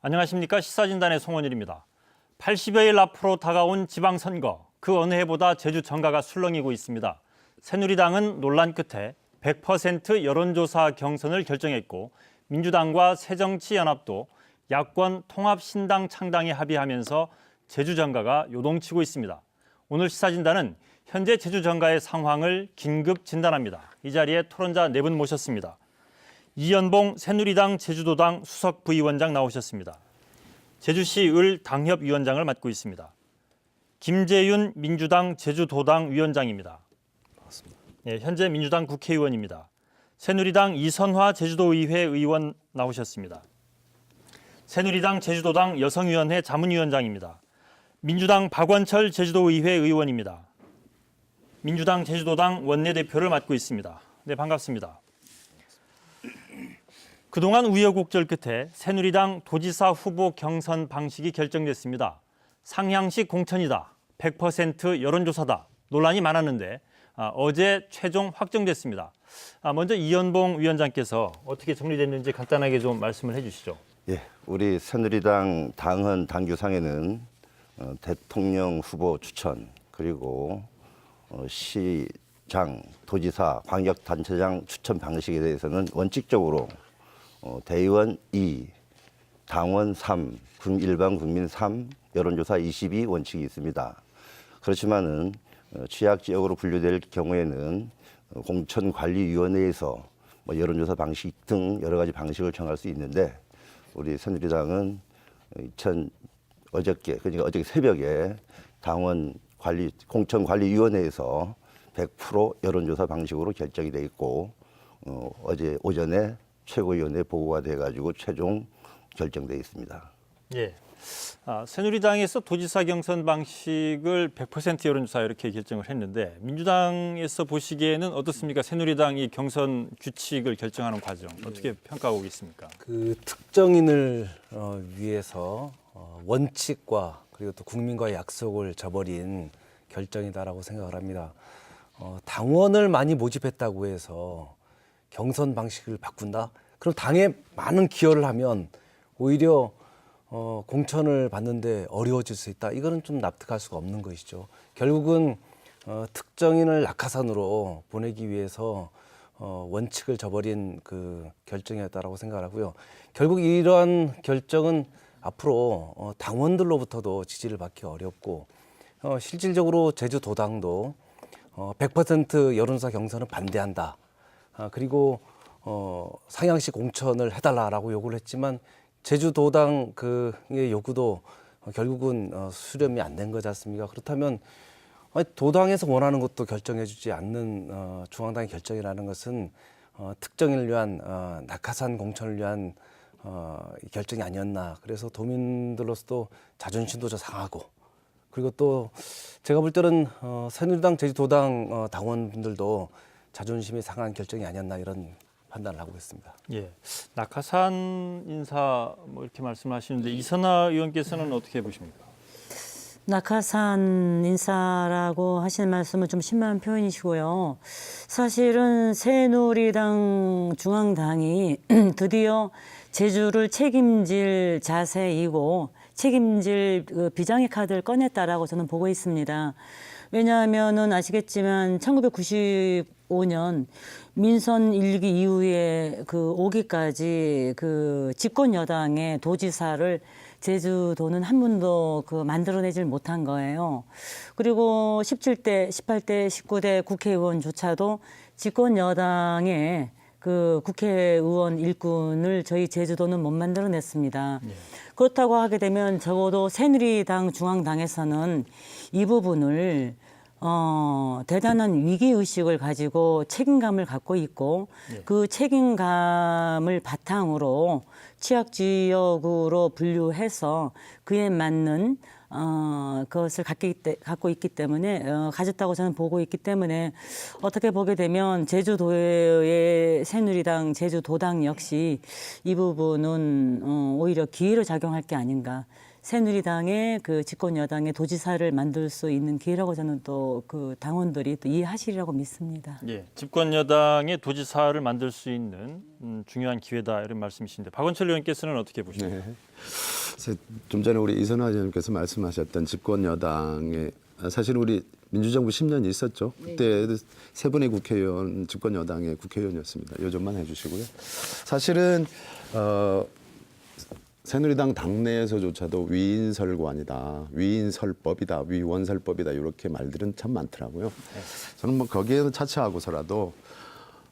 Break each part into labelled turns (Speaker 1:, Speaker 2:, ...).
Speaker 1: 안녕하십니까. 시사진단의 송원일입니다. 80여일 앞으로 다가온 지방선거, 그 어느 해보다 제주 정가가 술렁이고 있습니다. 새누리당은 논란 끝에 100% 여론조사 경선을 결정했고 민주당과 새정치연합도 야권 통합신당 창당에 합의하면서 제주 정가가 요동치고 있습니다. 오늘 시사진단은 현재 제주 정가의 상황을 긴급 진단합니다. 이 자리에 토론자 4분 모셨습니다. 이연봉 새누리당 제주도당 수석 부위원장 나오셨습니다. 제주시 을 당협위원장을 맡고 있습니다. 김재윤 민주당 제주도당 위원장입니다.
Speaker 2: 반갑습니다.
Speaker 1: 현재 민주당 국회의원입니다. 새누리당 이선화 제주도의회 의원 나오셨습니다. 새누리당 제주도당 여성위원회 자문위원장입니다. 민주당 박원철 제주도의회 의원입니다. 민주당 제주도당 원내대표를 맡고 있습니다. 네, 반갑습니다. 그동안 우여곡절 끝에 새누리당 도지사 후보 경선 방식이 결정됐습니다. 상향식 공천이다, 100% 여론조사다 논란이 많았는데 어제 최종 확정됐습니다. 먼저 이연봉 위원장께서 어떻게 정리됐는지 간단하게 좀 말씀을 해주시죠.
Speaker 2: 예, 우리 새누리당 당헌 당규상에는 대통령 후보 추천 그리고 시장, 도지사, 광역단체장 추천 방식에 대해서는 원칙적으로 대의원 2, 당원 3, 일반 국민 3, 여론조사 22 원칙이 있습니다. 그렇지만은 취약지역으로 분류될 경우에는 공천관리위원회에서 여론조사 방식 등 여러 가지 방식을 정할 수 있는데 우리 새누리당은 어저께 새벽에 당원 공천관리위원회에서 100% 여론조사 방식으로 결정이 돼 있고 어제 오전에 최고위원회 보고가 돼가지고 최종 결정돼 있습니다.
Speaker 1: 예. 새누리당에서 도지사 경선 방식을 100% 여론조사 이렇게 결정을 했는데 민주당에서 보시기에는 어떻습니까? 새누리당 이 경선 규칙을 결정하는 과정 어떻게 평가하고 있습니까?
Speaker 3: 그 특정인을 위해서 원칙과 그리고 또 국민과의 약속을 저버린 결정이다라고 생각을 합니다. 당원을 많이 모집했다고 해서 경선 방식을 바꾼다? 그럼 당에 많은 기여를 하면 오히려 공천을 받는데 어려워질 수 있다. 이거는 좀 납득할 수가 없는 것이죠. 결국은 특정인을 낙하산으로 보내기 위해서 원칙을 저버린 그 결정이었다라고 생각하고요. 결국 이러한 결정은 앞으로 당원들로부터도 지지를 받기 어렵고 실질적으로 제주도당도 100% 여론조사 경선은 반대한다. 그리고 상향식 공천을 해달라라고 요구를 했지만 제주도당 그의 요구도 결국은 수렴이 안 된 거지 않습니까? 그렇다면 도당에서 원하는 것도 결정해주지 않는 중앙당의 결정이라는 것은 특정인을 위한 낙하산 공천을 위한 결정이 아니었나. 그래서 도민들로서도 자존심도 좀 상하고 그리고 또 제가 볼 때는 새누리당 제주도당 당원분들도 자존심이 상한 결정이 아니었나 이런 판단을 하고 있습니다.
Speaker 1: 예, 낙하산 인사 이렇게 말씀하시는데 이선화 의원께서는 어떻게 보십니까?
Speaker 4: 낙하산 인사라고 하시는 말씀은 좀 심한 표현이시고요. 사실은 새누리당 중앙당이 드디어 제주를 책임질 자세이고 책임질 비장의 카드를 꺼냈다라고 저는 보고 있습니다. 왜냐하면은 아시겠지만 1995년 민선 1기 이후에 그 5기까지 그 집권 여당의 도지사를 제주도는 한 분도 만들어내질 못한 거예요. 그리고 17대, 18대, 19대 국회의원조차도 집권 여당의 그 국회의원 일꾼을 저희 제주도는 못 만들어냈습니다. 네. 그렇다고 하게 되면 적어도 새누리당 중앙당에서는 이 부분을 대단한 위기의식을 가지고 책임감을 갖고 있고 네. 그 책임감을 바탕으로 취약지역으로 분류해서 그에 맞는 그것을 갖고 있기 때문에 가졌다고 저는 보고 있기 때문에 어떻게 보게 되면 제주도의 새누리당 제주도당 역시 이 부분은 오히려 기회로 작용할 게 아닌가 새누리당의 그 집권 여당의 도지사를 만들 수 있는 기회라고 저는 또 그 당원들이 또 이해하시리라고 믿습니다.
Speaker 1: 예, 집권 여당의 도지사를 만들 수 있는 중요한 기회다 이런 말씀이신데 박원철 의원께서는 어떻게 보십니까?
Speaker 5: 좀 전에 우리 이선화 의원님께서 말씀하셨던 집권 여당의 사실 우리 민주정부 10년 있었죠. 그때 세 분의 국회의원 집권 여당의 국회의원이었습니다. 요점만 해주시고요. 사실은 새누리당 당내에서조차도 위인설관이다, 위인설법이다, 위원설법이다 이렇게 말들은 참 많더라고요. 저는 뭐 거기에는 차치하고서라도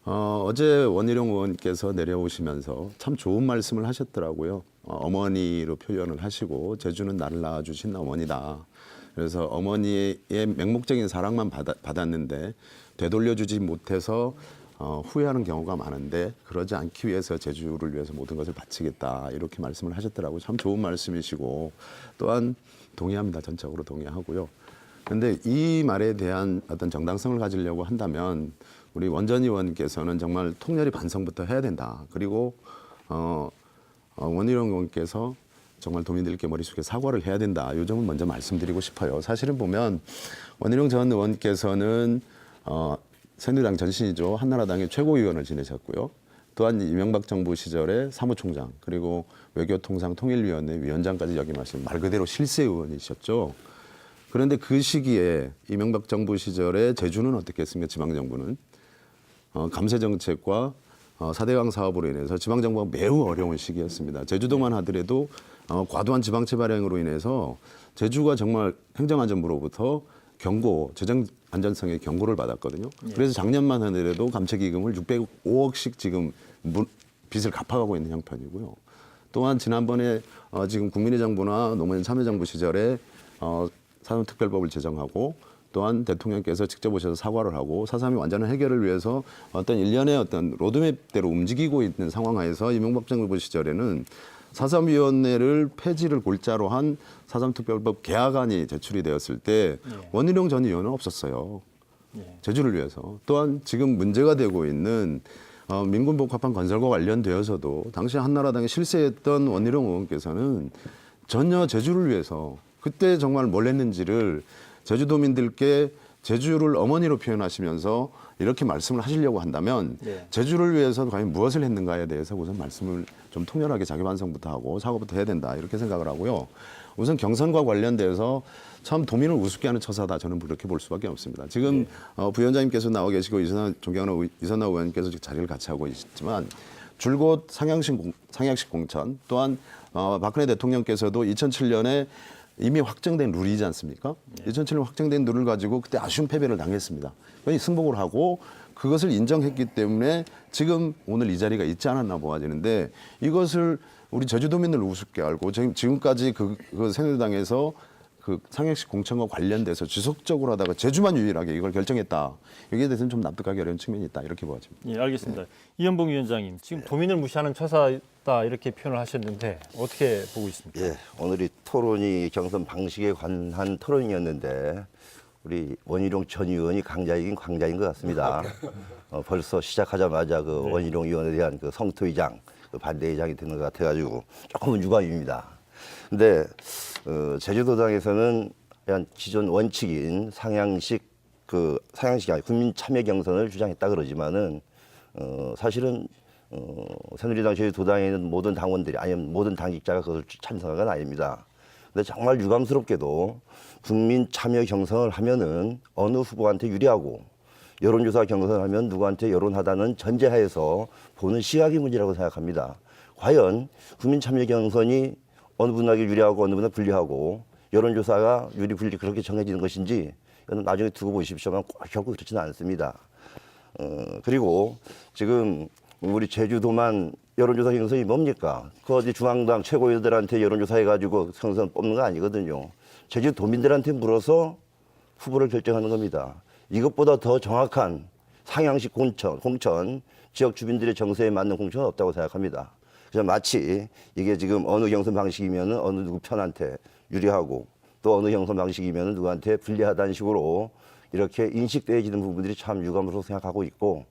Speaker 5: 어제 원희룡 의원께서 내려오시면서 참 좋은 말씀을 하셨더라고요. 어머니로 표현을 하시고 제주는 나를 낳아주신 어머니다. 그래서 어머니의 맹목적인 사랑만 받았는데 되돌려주지 못해서 후회하는 경우가 많은데 그러지 않기 위해서 제주를 위해서 모든 것을 바치겠다 이렇게 말씀을 하셨더라고요. 참 좋은 말씀이시고 또한 동의합니다. 전적으로 동의하고요. 그런데 이 말에 대한 어떤 정당성을 가지려고 한다면 우리 원전 의원께서는 정말 통렬히 반성부터 해야 된다. 그리고 원희룡 의원께서 정말 도민들께 머릿속에 사과를 해야 된다. 이 점은 먼저 말씀드리고 싶어요. 사실은 보면 원희룡 전 의원께서는 새누리당 전신이죠. 한나라당의 최고위원을 지내셨고요. 또한 이명박 정부 시절에 사무총장 그리고 외교통상통일위원회 위원장까지 역임하신 말 그대로 실세 의원이셨죠. 그런데 그 시기에 이명박 정부 시절에 제주는 어떻게 했습니까? 지방정부는 감세 정책과 4대강 사업으로 인해서 지방정부가 매우 어려운 시기였습니다. 제주도만 하더라도 과도한 지방채 발행으로 인해서 제주가 정말 행정안전부로부터 경고, 재정 안전성의 경고를 받았거든요. 그래서 작년만 하더라도 감채기금을 605억씩 지금 빚을 갚아가고 있는 형편이고요. 또한 지난번에 지금 국민의 정부나 노무현 참여정부 시절에 사전특별법을 제정하고 또한 대통령께서 직접 오셔서 사과를 하고 4.3이 완전한 해결을 위해서 어떤 일련의 어떤 로드맵대로 움직이고 있는 상황하에서 이명박 정부 시절에는 4.3위원회를 폐지를 골자로 한 4.3특별법 개화안이 제출이 되었을 때 원희룡 전 의원은 없었어요. 제주를 위해서. 또한 지금 문제가 되고 있는 민군복합한 건설과 관련되어서도 당시 한나라당에 실세했던 원희룡 의원께서는 전혀 제주를 위해서 그때 정말 뭘 했는지를 제주도민들께 제주를 어머니로 표현하시면서 이렇게 말씀을 하시려고 한다면 제주를 위해서 과연 무엇을 했는가에 대해서 우선 말씀을 좀 통렬하게 자기 반성부터 하고 사과부터 해야 된다 이렇게 생각을 하고요. 우선 경선과 관련돼서 참 도민을 우습게 하는 처사다 저는 그렇게 볼 수밖에 없습니다. 지금 부위원장님께서 나와 계시고 존경하는 이선화 의원께서 자리를 같이 하고 있지만 줄곧 상향식 공천 또한 박근혜 대통령께서도 2007년에 이미 확정된 룰이지 않습니까? 2007년 확정된 룰을 가지고 그때 아쉬운 패배를 당했습니다. 그러니 승복을 하고 그것을 인정했기 때문에 지금 오늘 이 자리가 있지 않았나 보아지는데 이것을 우리 제주도민들 우습게 알고 지금까지 그 새누리당에서 그 상향식 공천과 관련돼서 지속적으로 하다가 제주만 유일하게 이걸 결정했다. 여기에 대해서는 좀 납득하기 어려운 측면이 있다. 이렇게 보아집니다.
Speaker 1: 예, 알겠습니다. 이현봉 위원장님, 지금 도민을 무시하는 처사다 이렇게 표현을 하셨는데 어떻게 보고 있습니까?
Speaker 2: 예, 오늘 이 토론이 경선 방식에 관한 토론이었는데 우리 원희룡 전 의원이 강자이긴 강자인 것 같습니다. 벌써 시작하자마자 그 원희룡 의원에 대한 그 성토의장, 그 반대의장이 되는 것 같아가지고 조금은 유감입니다. 근데 제주도당에서는 기존 원칙인 상향식 아니 국민 참여 경선을 주장했다 그러지만은 사실은 새누리당 제주도당에 있는 모든 당원들이 아니면 모든 당직자가 그것을 찬성한 건 아닙니다. 근데 정말 유감스럽게도 국민 참여 경선을 하면은 어느 후보한테 유리하고 여론조사 경선을 하면 누구한테 여론하다는 전제하에서 보는 시각의 문제라고 생각합니다. 과연 국민 참여 경선이 어느 분에게 유리하고 어느 분에게 불리하고 여론조사가 유리 불리 그렇게 정해지는 것인지 이건 나중에 두고 보십시오만 결코 그렇지는 않습니다. 그리고 지금 우리 제주도만 여론조사 경선이 뭡니까? 그 어디 중앙당 최고위원들한테 여론조사 해가지고 경선 뽑는 거 아니거든요. 제주도민들한테 물어서 후보를 결정하는 겁니다. 이것보다 더 정확한 상향식 공천, 지역 주민들의 정서에 맞는 공천은 없다고 생각합니다. 그래서 마치 이게 지금 어느 경선 방식이면 어느 누구 편한테 유리하고 또 어느 경선 방식이면 누구한테 불리하다는 식으로 이렇게 인식되어지는 부분들이 참 유감으로 생각하고 있고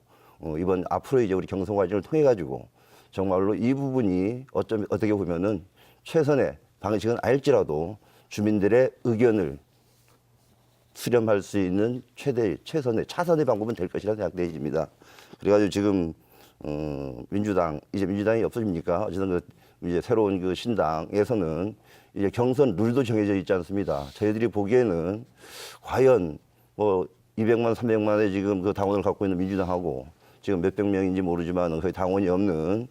Speaker 2: 이번 앞으로 이제 우리 경선 과정을 통해 가지고 정말로 이 부분이 어떻게 보면은 최선의 방식은 알지라도 주민들의 의견을 수렴할 수 있는 최선의 차선의 방법은 될 것이라 생각되집니다. 그래가지고 지금 이제 민주당이 없어집니까? 어쨌든 이제 새로운 그 신당에서는 이제 경선 룰도 정해져 있지 않습니다. 저희들이 보기에는 과연 뭐 200만, 300만의 지금 그 당원을 갖고 있는 민주당하고 지금 몇백 명인지 모르지만 거의 당원이 없는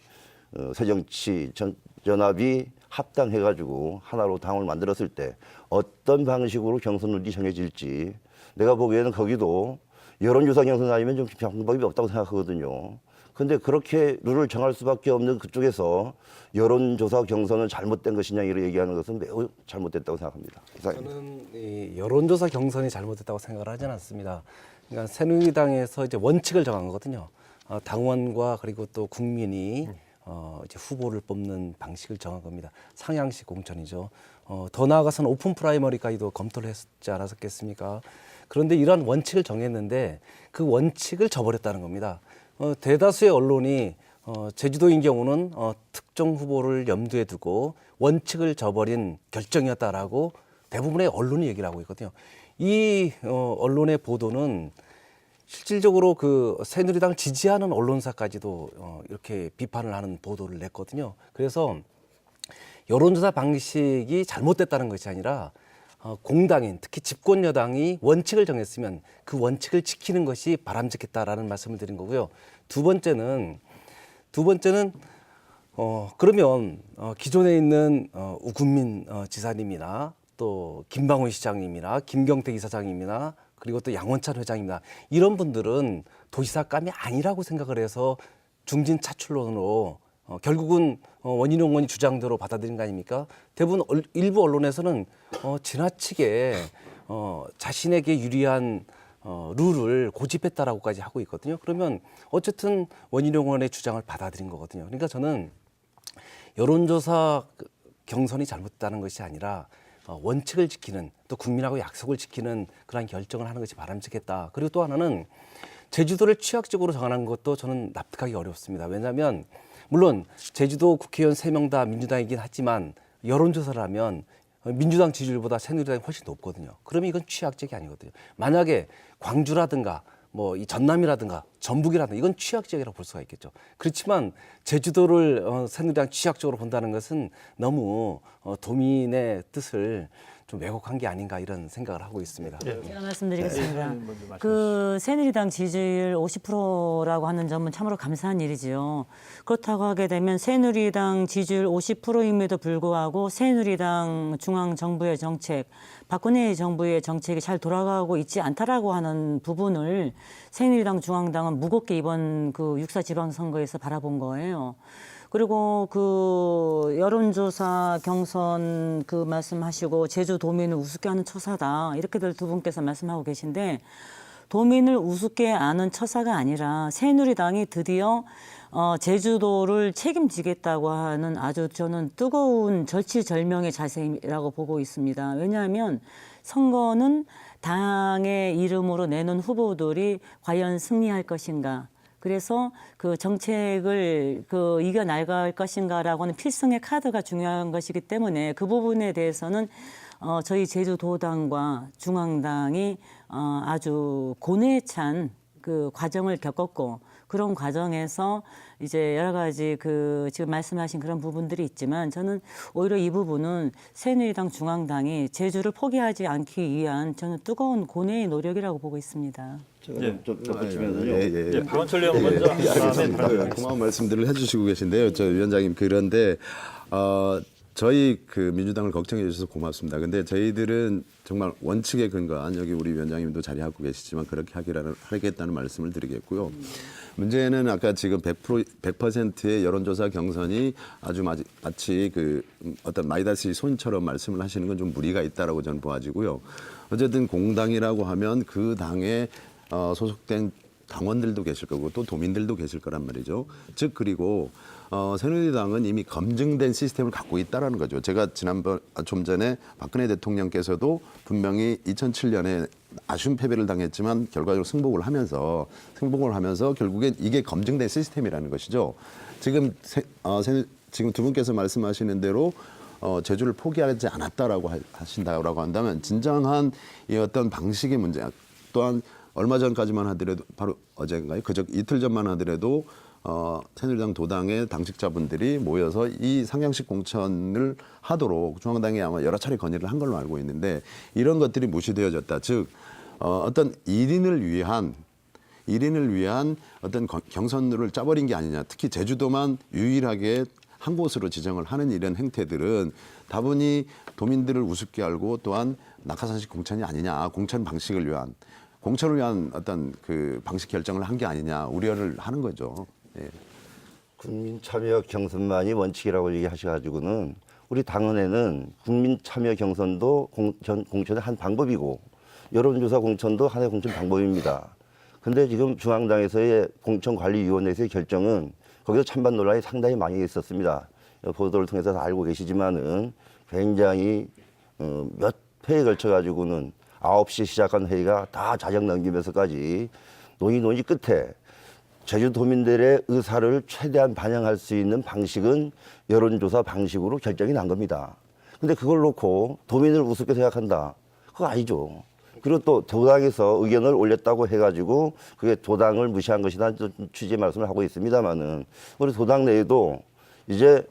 Speaker 2: 새정치연합이 합당해가지고 하나로 당을 만들었을 때 어떤 방식으로 경선 룰이 정해질지 내가 보기에는 거기도 여론조사 경선 아니면 좀 방법이 없다고 생각하거든요. 근데 그렇게 룰을 정할 수밖에 없는 그쪽에서 여론조사 경선은 잘못된 것이냐 이렇게 얘기하는 것은 매우 잘못됐다고 생각합니다. 이상입니다.
Speaker 3: 저는 이 여론조사 경선이 잘못됐다고 생각을 하지는 않습니다. 그러니까 새누리당에서 이제 원칙을 정한 거거든요. 당원과 그리고 또 국민이 이제 후보를 뽑는 방식을 정한 겁니다. 상향식 공천이죠. 더 나아가서는 오픈 프라이머리까지도 검토를 했지 않았겠습니까? 그런데 이러한 원칙을 정했는데 그 원칙을 저버렸다는 겁니다. 대다수의 언론이 제주도인 경우는 특정 후보를 염두에 두고 원칙을 저버린 결정이었다라고 대부분의 언론이 얘기를 하고 있거든요. 이 언론의 보도는 실질적으로 그 새누리당을 지지하는 언론사까지도 이렇게 비판을 하는 보도를 냈거든요. 그래서 여론조사 방식이 잘못됐다는 것이 아니라 공당인 특히 집권 여당이 원칙을 정했으면 그 원칙을 지키는 것이 바람직했다라는 말씀을 드린 거고요. 두 번째는 그러면 기존에 있는 우금민 지사님이나 또 김방훈 시장님이나 김경태 이사장님이나 그리고 또 양원찬 회장입니다. 이런 분들은 도시사감이 아니라고 생각을 해서 중진 차출론으로 결국은 원희룡 의원이 주장대로 받아들인 거 아닙니까? 대부분 일부 언론에서는 지나치게 자신에게 유리한 룰을 고집했다라고까지 하고 있거든요. 그러면 어쨌든 원희룡 의원의 주장을 받아들인 거거든요. 그러니까 저는 여론조사 경선이 잘못됐다는 것이 아니라 원칙을 지키는 또 국민하고 약속을 지키는 그런 결정을 하는 것이 바람직했다. 그리고 또 하나는 제주도를 취약적으로 정하는 것도 저는 납득하기 어렵습니다. 왜냐하면 물론 제주도 국회의원 3명 다 민주당이긴 하지만 여론조사를 하면 민주당 지지율보다 새누리당이 훨씬 높거든요. 그러면 이건 취약적이 아니거든요. 만약에 광주라든가 뭐 이 전남이라든가 전북이라든가 이건 취약지역이라고 볼 수가 있겠죠. 그렇지만 제주도를 새누리당 취약적으로 본다는 것은 너무 도민의 뜻을 좀 왜곡한 게 아닌가 이런 생각을 하고 있습니다.
Speaker 4: 제가 말씀드리겠습니다. 그 새누리당 지지율 50%라고 하는 점은 참으로 감사한 일이지요. 그렇다고 하게 되면 새누리당 지지율 50%임에도 불구하고 새누리당 중앙정부의 정책, 박근혜 정부의 정책이 잘 돌아가고 있지 않다라고 하는 부분을 새누리당 중앙당은 무겁게 이번 그 6.4 지방선거에서 바라본 거예요. 그리고 그 여론조사 경선 그 말씀하시고 제주 도민을 우습게 하는 처사다 이렇게들 두 분께서 말씀하고 계신데 도민을 우습게 아는 처사가 아니라 새누리당이 드디어 제주도를 책임지겠다고 하는 아주 저는 뜨거운 절치절명의 자세라고 보고 있습니다. 왜냐하면 선거는 당의 이름으로 내놓은 후보들이 과연 승리할 것인가. 그래서 그 정책을 이겨 나갈 것인가라고 하는 필승의 카드가 중요한 것이기 때문에 그 부분에 대해서는 저희 제주도당과 중앙당이 아주 고뇌에 찬 그 과정을 겪었고 그런 과정에서 이제 여러 가지 그 지금 말씀하신 그런 부분들이 있지만 저는 오히려 이 부분은 새누리당 중앙당이 제주를 포기하지 않기 위한 저는 뜨거운 고뇌의 노력이라고 보고 있습니다.
Speaker 2: 좀 덧붙이면은요.
Speaker 1: 박원철 의원 먼저.
Speaker 5: 알겠습니다. 고마운 말씀들을 해주시고 계신데요, 저 위원장님. 그런데 저희 그 민주당을 걱정해 주셔서 고맙습니다. 근데 저희들은 정말 원칙에 근거한 여기 우리 위원장님도 자리하고 계시지만 그렇게 하겠다는 말씀을 드리겠고요. 문제는 아까 지금 100%의 여론조사 경선이 아주 마치 그 어떤 마이다스의 손처럼 말씀을 하시는 건 좀 무리가 있다라고 저는 보아지고요. 어쨌든 공당이라고 하면 그 당에 소속된 당원들도 계실 거고 또 도민들도 계실 거란 말이죠. 즉 그리고 새누리당은 이미 검증된 시스템을 갖고 있다라는 거죠. 제가 좀 전에 박근혜 대통령께서도 분명히 2007년에 아쉬운 패배를 당했지만 결과적으로 승복을 하면서 결국엔 이게 검증된 시스템이라는 것이죠. 지금 두 분께서 말씀하시는 대로 제주를 포기하지 않았다라고 하신다라고 한다면 진정한 이 어떤 방식의 문제, 또한 얼마 전까지만 하더라도 바로 어제인가요? 이틀 전만 하더라도 새누리당 도당의 당직자분들이 모여서 이 상향식 공천을 하도록 중앙당이 아마 여러 차례 건의를 한 걸로 알고 있는데 이런 것들이 무시되어졌다. 즉 어떤 1인을 위한 어떤 경선룰을 짜버린 게 아니냐. 특히 제주도만 유일하게 한 곳으로 지정을 하는 이런 행태들은 다분히 도민들을 우습게 알고 또한 낙하산식 공천이 아니냐. 공천을 위한 어떤 그 방식 결정을 한 게 아니냐 우려를 하는 거죠. 예.
Speaker 2: 국민 참여 경선만이 원칙이라고 얘기하셔가지고는 우리 당원에는 국민 참여 경선도 공천의 한 방법이고 여론조사 공천도 하나의 공천 방법입니다. 근데 지금 중앙당에서의 공천관리위원회에서의 결정은 거기서 찬반 논란이 상당히 많이 있었습니다. 보도를 통해서 다 알고 계시지만은 굉장히 몇 회에 걸쳐가지고는 9시에 시작한 회의가 다 자정 넘기면서까지 논의 끝에 제주도민들의 의사를 최대한 반영할 수 있는 방식은 여론조사 방식으로 결정이 난 겁니다. 근데 그걸 놓고 도민을 우습게 생각한다. 그거 아니죠. 그리고 또 도당에서 의견을 올렸다고 해가지고 그게 도당을 무시한 것이다 취지의 말씀을 하고 있습니다만은 우리 도당 내에도 이제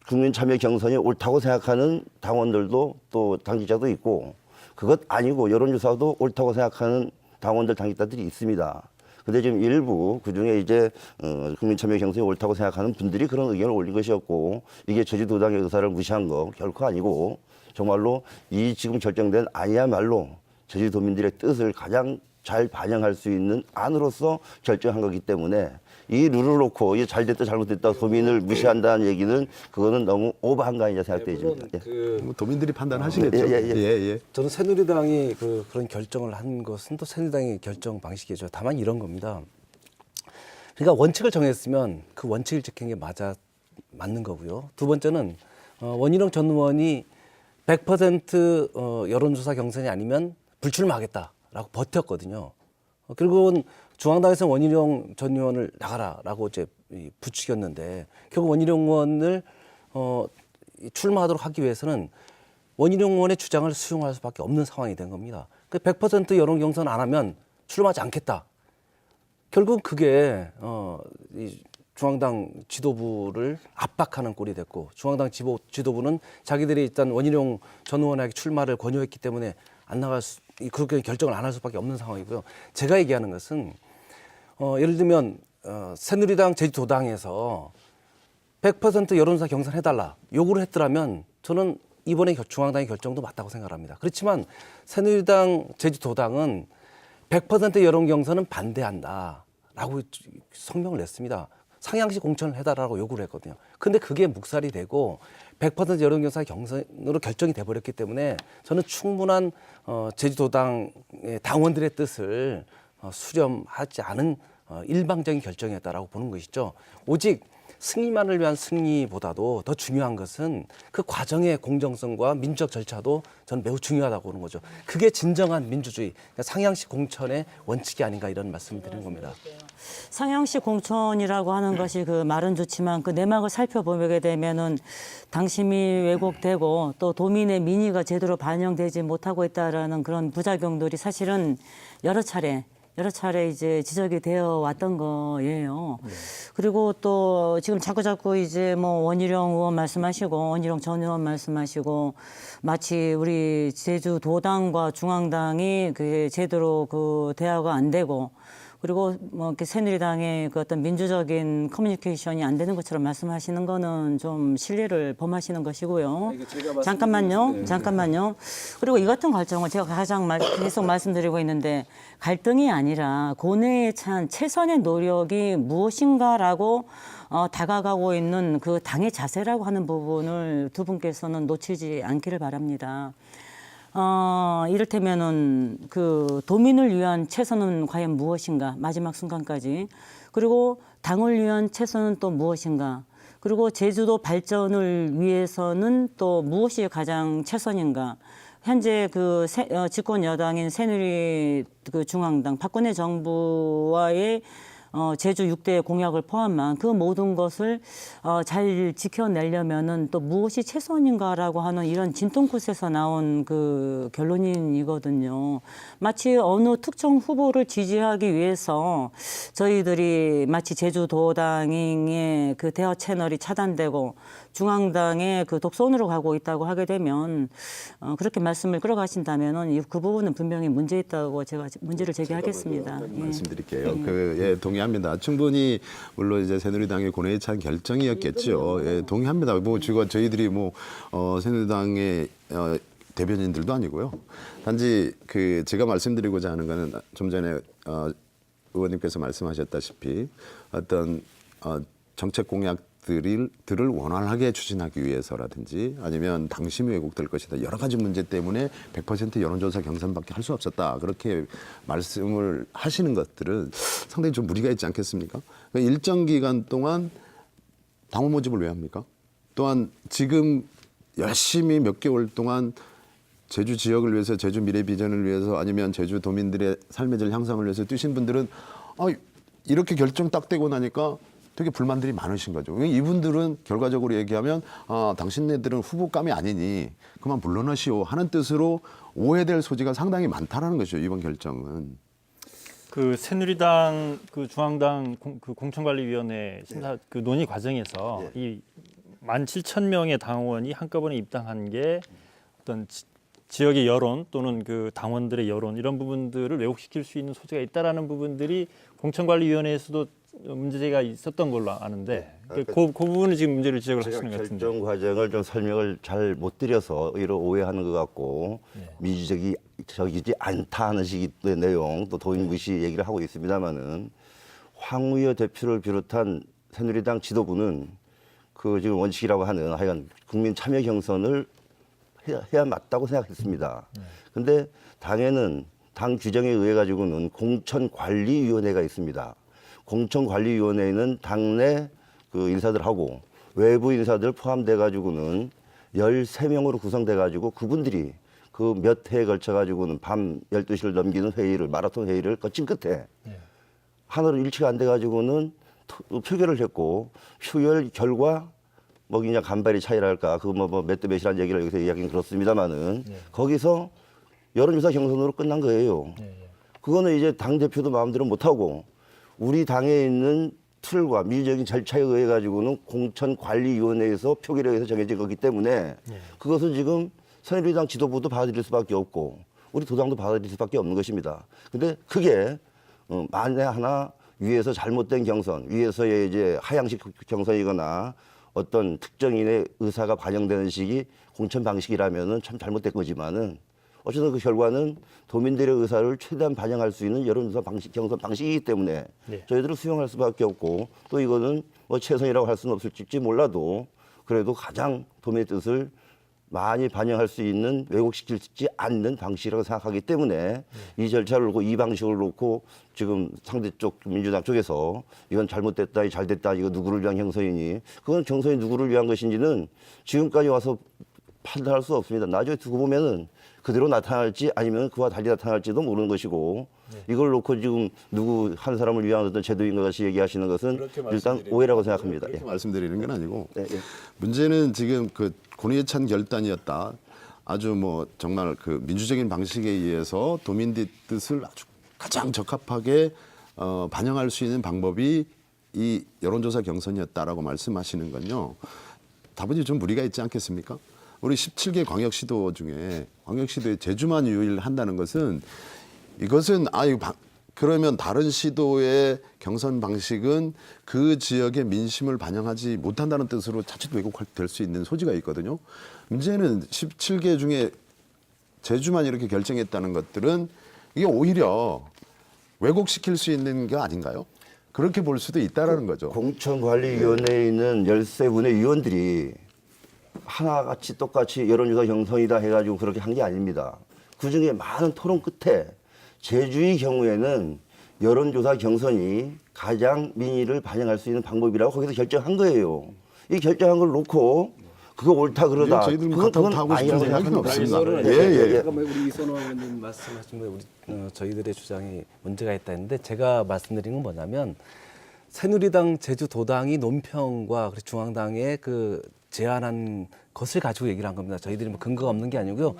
Speaker 2: 국민 참여 경선이 옳다고 생각하는 당원들도 또 당직자도 있고 그것 아니고 여론조사도 옳다고 생각하는 당원들 당직자들이 있습니다. 근데 지금 일부 그중에 이제 국민 참여 경선이 옳다고 생각하는 분들이 그런 의견을 올린 것이었고 이게 제주도당의 의사를 무시한 거 결코 아니고 정말로 이 지금 결정된 안이야말로 제주도민들의 뜻을 가장 잘 반영할 수 있는 안으로서 결정한 거기 때문에 이 룰을 놓고 이게 잘됐다 잘못됐다 도민을 무시한다는 얘기는 그거는 너무 오버한 거 아니냐 생각되집니다.
Speaker 5: 뭐 도민들이 판단하시겠죠.
Speaker 2: 예.
Speaker 3: 저는 새누리당이 그런 결정을 한 것은 또 새누리당의 결정 방식이죠. 다만 이런 겁니다. 그러니까 원칙을 정했으면 그 원칙을 지키는 게 맞는 거고요. 두 번째는 원희룡 전 의원이 100% 여론조사 경선이 아니면 불출마하겠다라고 버텼거든요. 결국은 중앙당에서 원희룡 전 의원을 나가라라고 이제 부추겼는데 결국 원희룡 의원을 출마하도록 하기 위해서는 원희룡 의원의 주장을 수용할 수밖에 없는 상황이 된 겁니다. 100% 여론 경선 안 하면 출마하지 않겠다. 결국 그게 이 중앙당 지도부를 압박하는 꼴이 됐고 중앙당 지도부는 자기들이 일단 원희룡 전 의원에게 출마를 권유했기 때문에 안 나갈 그렇게 결정을 안 할 수밖에 없는 상황이고요. 제가 얘기하는 것은 예를 들면 새누리당 제주도당에서 100% 여론조사 경선해달라 요구를 했더라면 저는 이번에 중앙당의 결정도 맞다고 생각합니다. 그렇지만 새누리당 제주도당은 100% 여론 경선은 반대한다라고 성명을 냈습니다. 상향식 공천을 해달라고 요구를 했거든요. 근데 그게 묵살이 되고 100% 여론조사 경선으로 결정이 돼버렸기 때문에 저는 충분한 제주도당의 당원들의 뜻을 수렴하지 않은 일방적인 결정이었다라고 보는 것이죠. 오직 승리만을 위한 승리보다도 더 중요한 것은 그 과정의 공정성과 민주적 절차도 저는 매우 중요하다고 보는 거죠. 그게 진정한 민주주의, 그러니까 상향식 공천의 원칙이 아닌가 이런 말씀을 드리는 겁니다.
Speaker 4: 상향식 공천이라고 하는 것이 그 말은 좋지만 그 내막을 살펴보게 되면은 당심이 왜곡되고 또 도민의 민의가 제대로 반영되지 못하고 있다라는 그런 부작용들이 사실은 여러 차례 이제 지적이 되어 왔던 거예요. 그리고 또 지금 자꾸 이제 뭐 원희룡 의원 말씀하시고 원희룡 전 의원 말씀하시고 마치 우리 제주도당과 중앙당이 그 제대로 그 대화가 안 되고 그리고 뭐 이렇게 새누리당의 그 어떤 민주적인 커뮤니케이션이 안 되는 것처럼 말씀하시는 거는 좀 신뢰를 범하시는 것이고요. 잠깐만요. 그리고 이 같은 갈등은 제가 가장 계속 말씀드리고 있는데 갈등이 아니라 고뇌에 찬 최선의 노력이 무엇인가라고 다가가고 있는 그 당의 자세라고 하는 부분을 두 분께서는 놓치지 않기를 바랍니다. 이를테면은 그 도민을 위한 최선은 과연 무엇인가 마지막 순간까지 그리고 당을 위한 최선은 또 무엇인가 그리고 제주도 발전을 위해서는 또 무엇이 가장 최선인가 현재 그 집권 여당인 새누리 그 중앙당 박근혜 정부와의 제주 6대 공약을 포함한 그 모든 것을 잘 지켜내려면은 또 무엇이 최선인가라고 하는 이런 진통끝에서 나온 그 결론이거든요. 마치 어느 특정 후보를 지지하기 위해서 저희들이 마치 제주도당의 그 대화 채널이 차단되고 중앙당의 그 독선으로 가고 있다고 하게 되면 그렇게 말씀을 끌어가신다면은 그 부분은 분명히 문제 있다고 제가 문제를 제기하겠습니다. 예.
Speaker 5: 말씀드릴게요. 예, 동의합니다. 충분히 물론 이제 새누리당의 고뇌에 찬 결정이었겠죠. 예, 동의합니다. 뭐 저희들이 뭐 새누리당의 대변인들도 아니고요. 단지 그 제가 말씀드리고자 하는 거는 좀 전에 의원님께서 말씀하셨다시피 어떤 정책 공약들을 원활하게 추진하기 위해서라든지 아니면 당심이 왜곡될 것이다. 여러 가지 문제 때문에 100% 여론조사 경선밖에 할 수 없었다. 그렇게 말씀을 하시는 것들은 상당히 좀 무리가 있지 않겠습니까? 그러니까 일정 기간 동안 당원 모집을 왜 합니까? 또한 지금 열심히 몇 개월 동안 제주 지역을 위해서, 제주 미래 비전을 위해서 아니면 제주 도민들의 삶의 질 향상을 위해서 뛰신 분들은 이렇게 결정 딱 되고 나니까 되게 불만들이 많으신 거죠. 이분들은 결과적으로 얘기하면 당신네들은 후보감이 아니니 그만 물러나시오 하는 뜻으로 오해될 소지가 상당히 많다라는 것이죠. 이번 결정은.
Speaker 1: 그 새누리당 그 중앙당 그 공천관리위원회 심사 그 논의 과정에서 이 17,000명의 당원이 한꺼번에 입당한 게 어떤 지역의 여론 또는 그 당원들의 여론 이런 부분들을 왜곡시킬 수 있는 소지가 있다라는 부분들이 공천관리위원회에서도 문제가 있었던 걸로 아는데 그 부분을 지금 문제를 지적을 하시는 것 같은데
Speaker 2: 결정 과정을 좀 설명을 잘 못 드려서 오히려 오해하는 것 같고 민주적이지 않다 하는 식의 내용 또 도인무시 얘기를 하고 있습니다만은 황우여 대표를 비롯한 새누리당 지도부는 그 지금 원칙이라고 하는 하여간 국민 참여 경선을 해야 맞다고 생각했습니다. 근데 당에는 당 규정에 의해 가지고는 공천관리위원회가 있습니다. 공천관리위원회는 당내 그 인사들하고 외부 인사들 포함돼 가지고는 13명으로 구성돼 가지고 그분들이 그 몇 해에 걸쳐 가지고는 밤 12시를 넘기는 회의를 마라톤 회의를 거친 끝에 하나로 일치가 안 돼 가지고는 표결을 했고 표결 결과 뭐 그냥 간발의 차이랄까 그 뭐 몇 대 몇이라는 얘기를 여기서 이야기는 그렇습니다만은 거기서 여론조사 경선으로 끝난 거예요. 그거는 이제 당 대표도 마음대로 못 하고 우리 당에 있는 틀과 민주적인 절차에 의해 가지고는 공천관리위원회에서 표결에 의해서 정해진 거기 때문에 그것은 지금 새누리당 지도부도 받아들일 수밖에 없고 우리 도당도 받아들일 수밖에 없는 것입니다. 근데 그게 만에 하나 위에서 잘못된 경선, 위에서의 이제 하향식 경선이거나 어떤 특정인의 의사가 반영되는 식이 공천 방식이라면은 참 잘못된 거지만은 어쨌든 그 결과는 도민들의 의사를 최대한 반영할 수 있는 여론조사 방식, 경선 방식이기 때문에 저희들은 수용할 수밖에 없고 또 이거는 뭐 최선이라고 할 수는 없을지 몰라도 그래도 가장 도민의 뜻을 많이 반영할 수 있는 왜곡시키지 않는 방식이라고 생각하기 때문에 이 절차를 놓고 이 방식을 놓고 지금 상대 쪽 민주당 쪽에서 이건 잘못됐다, 이 잘됐다, 이거 누구를 위한 경선이니 그건 경선이 누구를 위한 것인지는 지금까지 와서 판단할 수 없습니다. 나중에 두고 보면은 그대로 나타날지 아니면 그와 달리 나타날지도 모르는 것이고 이걸 놓고 지금 누구 한 사람을 위한 어떤 제도인 것 같이 얘기하시는 것은 일단 오해라고 생각합니다.
Speaker 5: 그렇게 말씀드리는 건 아니고 문제는 지금 그 고뇌에 찬 결단이었다. 아주 뭐 정말 그 민주적인 방식에 의해서 도민의 뜻을 아주 가장 적합하게 반영할 수 있는 방법이 이 여론조사 경선이었다라고 말씀하시는 건요. 다분히 좀 무리가 있지 않겠습니까? 우리 17개 광역시도 중에 광역시도에 제주만 유일한다는 것은 이것은 그러면 다른 시도의 경선 방식은 그 지역의 민심을 반영하지 못한다는 뜻으로 자칫 왜곡될 수 있는 소지가 있거든요. 문제는 17개 중에 제주만 이렇게 결정했다는 것들은 이게 오히려 왜곡시킬 수 있는 게 아닌가요? 그렇게 볼 수도 있다라는 거죠.
Speaker 2: 공천관리위원회에 있는 13분의 위원들이 하나같이 똑같이 여론조사 경선이다 해가지고 그렇게 한 게 아닙니다. 그중에 많은 토론 끝에 제주의 경우에는 여론조사 경선이 가장 민의를 반영할 수 있는 방법이라고 거기서 결정한 거예요. 이 결정한 걸 놓고 그거 옳다 그러다.
Speaker 5: 저희들은 그건 하고 싶은 생각은 없습니다.
Speaker 3: 잠깐만 우리 이선호 의원님 말씀하신 거에 저희들의 주장이 문제가 있다 했는데 제가 말씀드린 건 뭐냐면 새누리당 제주도당이 논평과 그리고 중앙당의 그 제안한 것을 가지고 얘기를 한 겁니다. 저희들이 뭐 근거가 없는 게 아니고요.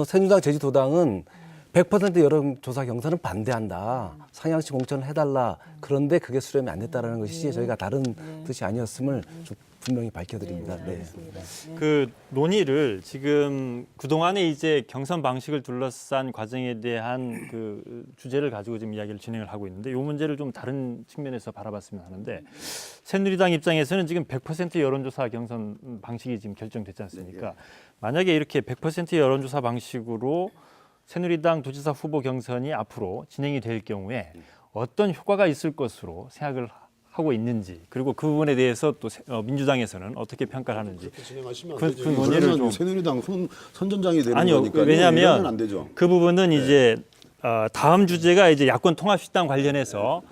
Speaker 3: 새누리당 제주도당은 100% 여론조사 경선은 반대한다. 상향식 공천을 해달라. 그런데 그게 수렴이 안 됐다라는 것이지 저희가 다른 뜻이 아니었음을 좀 분명히 밝혀드립니다. 네.
Speaker 1: 그 논의를 지금 그동안에 이제 경선 방식을 둘러싼 과정에 대한 그 주제를 가지고 지금 이야기를 진행을 하고 있는데 이 문제를 좀 다른 측면에서 바라봤으면 하는데 새누리당 입장에서는 지금 100% 여론조사 경선 방식이 지금 결정됐지 않습니까? 만약에 이렇게 100% 여론조사 방식으로 새누리당 도지사 후보 경선이 앞으로 진행이 될 경우에 어떤 효과가 있을 것으로 생각을 하고 있는지 그리고 그 부분에 대해서 또 민주당에서는 어떻게 평가를 하는지
Speaker 5: 진행하시면
Speaker 1: 그 논의를
Speaker 5: 그러면
Speaker 1: 좀
Speaker 5: 새누리당 선전장이 되는
Speaker 1: 아니요
Speaker 5: 거니까요.
Speaker 1: 왜냐하면
Speaker 5: 이러면 안 되죠.
Speaker 1: 그 부분은 이제 다음 주제가 이제 야권 통합식당 관련해서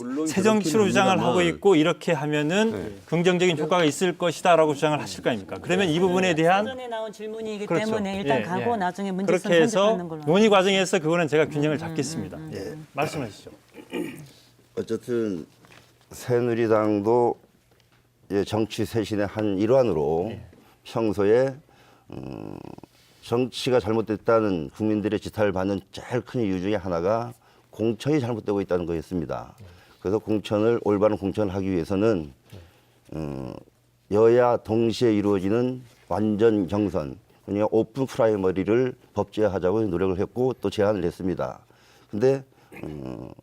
Speaker 5: 물론
Speaker 1: 새 정치로
Speaker 5: 그렇긴
Speaker 1: 주장을
Speaker 5: 합니다만.
Speaker 1: 하고 있고 이렇게 하면은 긍정적인 효과가 있을 것이다라고 주장을 하실 거 아닙니까? 그러면 이 부분에 대한
Speaker 4: 전에 나온 질문이기
Speaker 1: 그렇죠.
Speaker 4: 때문에 일단
Speaker 1: 예,
Speaker 4: 가고
Speaker 1: 예.
Speaker 4: 나중에 문제성
Speaker 1: 그렇게 해서
Speaker 4: 편집하는 걸로.
Speaker 1: 논의 과정에서 그거는 제가 균형을 잡겠습니다. 예. 말씀하시죠.
Speaker 2: 어쨌든 새누리당도 이제 정치 쇄신의 한 일환으로 평소에 정치가 잘못됐다는 국민들의 지탄을 받는 제일 큰 이유 중에 하나가 공천이 잘못되고 있다는 거였습니다. 그래서 올바른 공천을 하기 위해서는 여야 동시에 이루어지는 완전 경선, 그러니까 오픈 프라이머리를 법제화하자고 노력을 했고 또 제안을 했습니다. 근데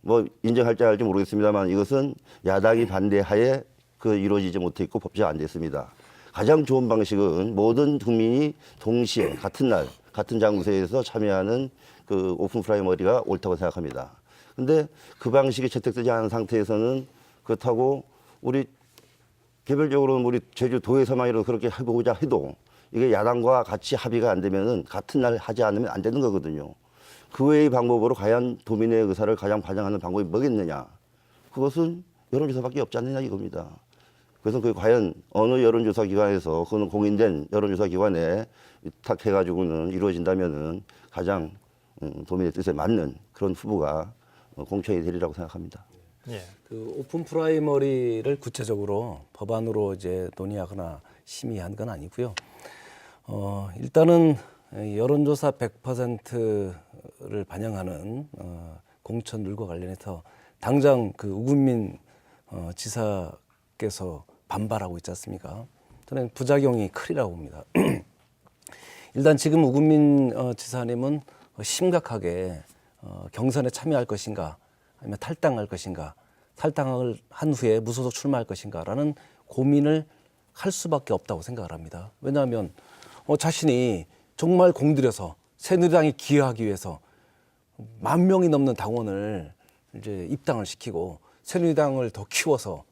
Speaker 2: 뭐 인정할지 알지 모르겠습니다만 이것은 야당이 반대하에 이루어지지 못했고 법제화 안 됐습니다. 가장 좋은 방식은 모든 국민이 동시에 같은 날 같은 장소에서 참여하는 그 오픈 프라이머리가 옳다고 생각합니다. 근데 그 방식이 채택되지 않은 상태에서는 그렇다고 우리 개별적으로 우리 제주도에서만이라도 그렇게 해보고자 해도 이게 야당과 같이 합의가 안 되면은 같은 날 하지 않으면 안 되는 거거든요. 그 외의 방법으로 과연 도민의 의사를 가장 반영하는 방법이 뭐겠느냐? 그것은 여론조사밖에 없지 않느냐 이겁니다. 그래서 그 과연 어느 여론조사 기관에서 그는 공인된 여론조사 기관에 위탁해가지고는 이루어진다면은 가장 도민의 뜻에 맞는 그런 후보가 공천이 되리라고 생각합니다.
Speaker 1: 예.
Speaker 3: 그 오픈 프라이머리를 구체적으로 법안으로 이제 논의하거나 심의한 건 아니고요. 일단은 여론조사 100%를 반영하는 공천 룰과 관련해서 당장 그 우금민 지사께서 반발하고 있지 않습니까? 저는 부작용이 크리라고 봅니다. 일단 지금 우금민 지사님은 심각하게 경선에 참여할 것인가 아니면 탈당할 것인가 탈당을 한 후에 무소속 출마할 것인가라는 고민을 할 수밖에 없다고 생각을 합니다. 왜냐하면 자신이 정말 공들여서 새누리당이 기여하기 위해서 10,000명이 넘는 당원을 이제 입당을 시키고 새누리당을 더 키워서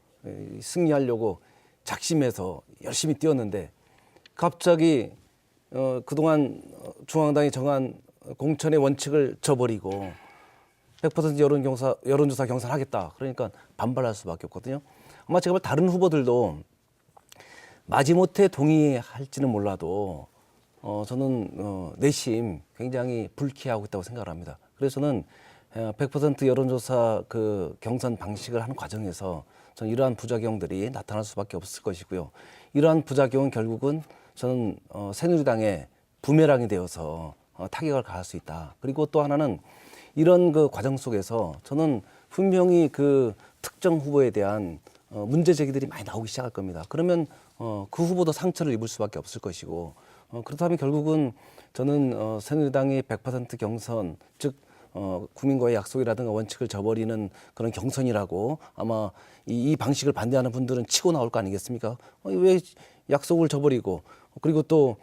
Speaker 3: 승리하려고 작심해서 열심히 뛰었는데 갑자기 그동안 중앙당이 정한 공천의 원칙을 저버리고 100% 여론조사 경선하겠다. 그러니까 반발할 수밖에 없거든요. 아마 제가 볼 다른 후보들도 마지못해 동의할지는 몰라도 저는 내심 굉장히 불쾌하고 있다고 생각을 합니다. 그래서 저는 100% 여론조사 그 경선 방식을 하는 과정에서 저는 이러한 부작용들이 나타날 수밖에 없을 것이고요. 이러한 부작용은 결국은 저는 새누리당의 부메랑이 되어서 타격을 가할 수 있다. 그리고 또 하나는 이런 그 과정 속에서 저는 분명히 그 특정 후보에 대한 문제 제기들이 많이 나오기 시작할 겁니다. 그러면 그 후보도 상처를 입을 수밖에 없을 것이고 그렇다면 결국은 저는 새누리당이 100% 경선 즉 국민과의 약속이라든가 원칙을 저버리는 그런 경선이라고 아마 이 방식을 반대하는 분들은 치고 나올 거 아니겠습니까? 왜 약속을 저버리고 그리고 또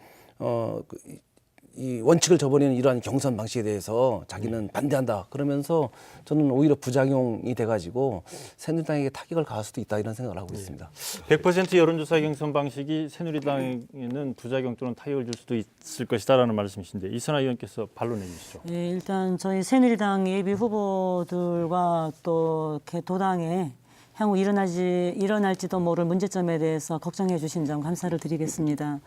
Speaker 3: 이 원칙을 저버리는 이러한 경선 방식에 대해서 자기는 반대한다. 그러면서 저는 오히려 부작용이 돼가지고 새누리당에게 타격을 가할 수도 있다 이런 생각을 하고 있습니다.
Speaker 1: 100% 여론조사 경선 방식이 새누리당에는 부작용 또는 타격을 줄 수도 있을 것이다라는 말씀이신데 이선화 의원께서 반론해 주시죠.
Speaker 4: 네, 일단 저희 새누리당 예비 후보들과 또 이렇게 도당에 향후 일어날지도 모를 문제점에 대해서 걱정해 주신 점 감사를 드리겠습니다.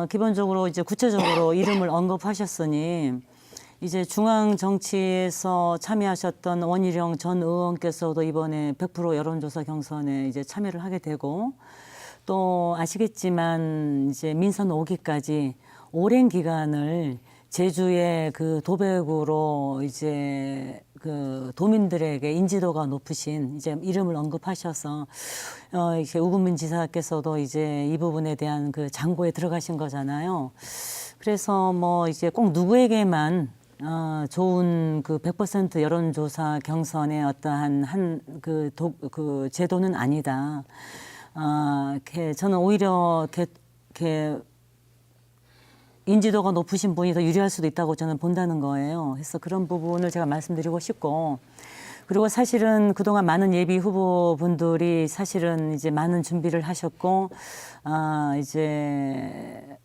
Speaker 4: 기본적으로 이제 구체적으로 이름을 언급하셨으니 이제 중앙 정치에서 참여하셨던 원희룡 전 의원께서도 이번에 100% 여론조사 경선에 이제 참여를 하게 되고, 또 아시겠지만 이제 민선 5기까지 오랜 기간을 제주의 그 도백으로 이제 그 도민들에게 인지도가 높으신 이제 이름을 언급하셔서 이렇게 우금민 지사께서도 이제 이 부분에 대한 그 장고에 들어가신 거잖아요. 그래서 뭐 이제 꼭 누구에게만 좋은 그 100% 여론조사 경선의 어떠한 그 제도는 아니다. 이렇게 저는 오히려 이렇게 인지도가 높으신 분이 더 유리할 수도 있다고 저는 본다는 거예요. 그래서 그런 부분을 제가 말씀드리고 싶고, 그리고 사실은 그동안 많은 예비 후보분들이 사실은 이제 많은 준비를 하셨고, 이제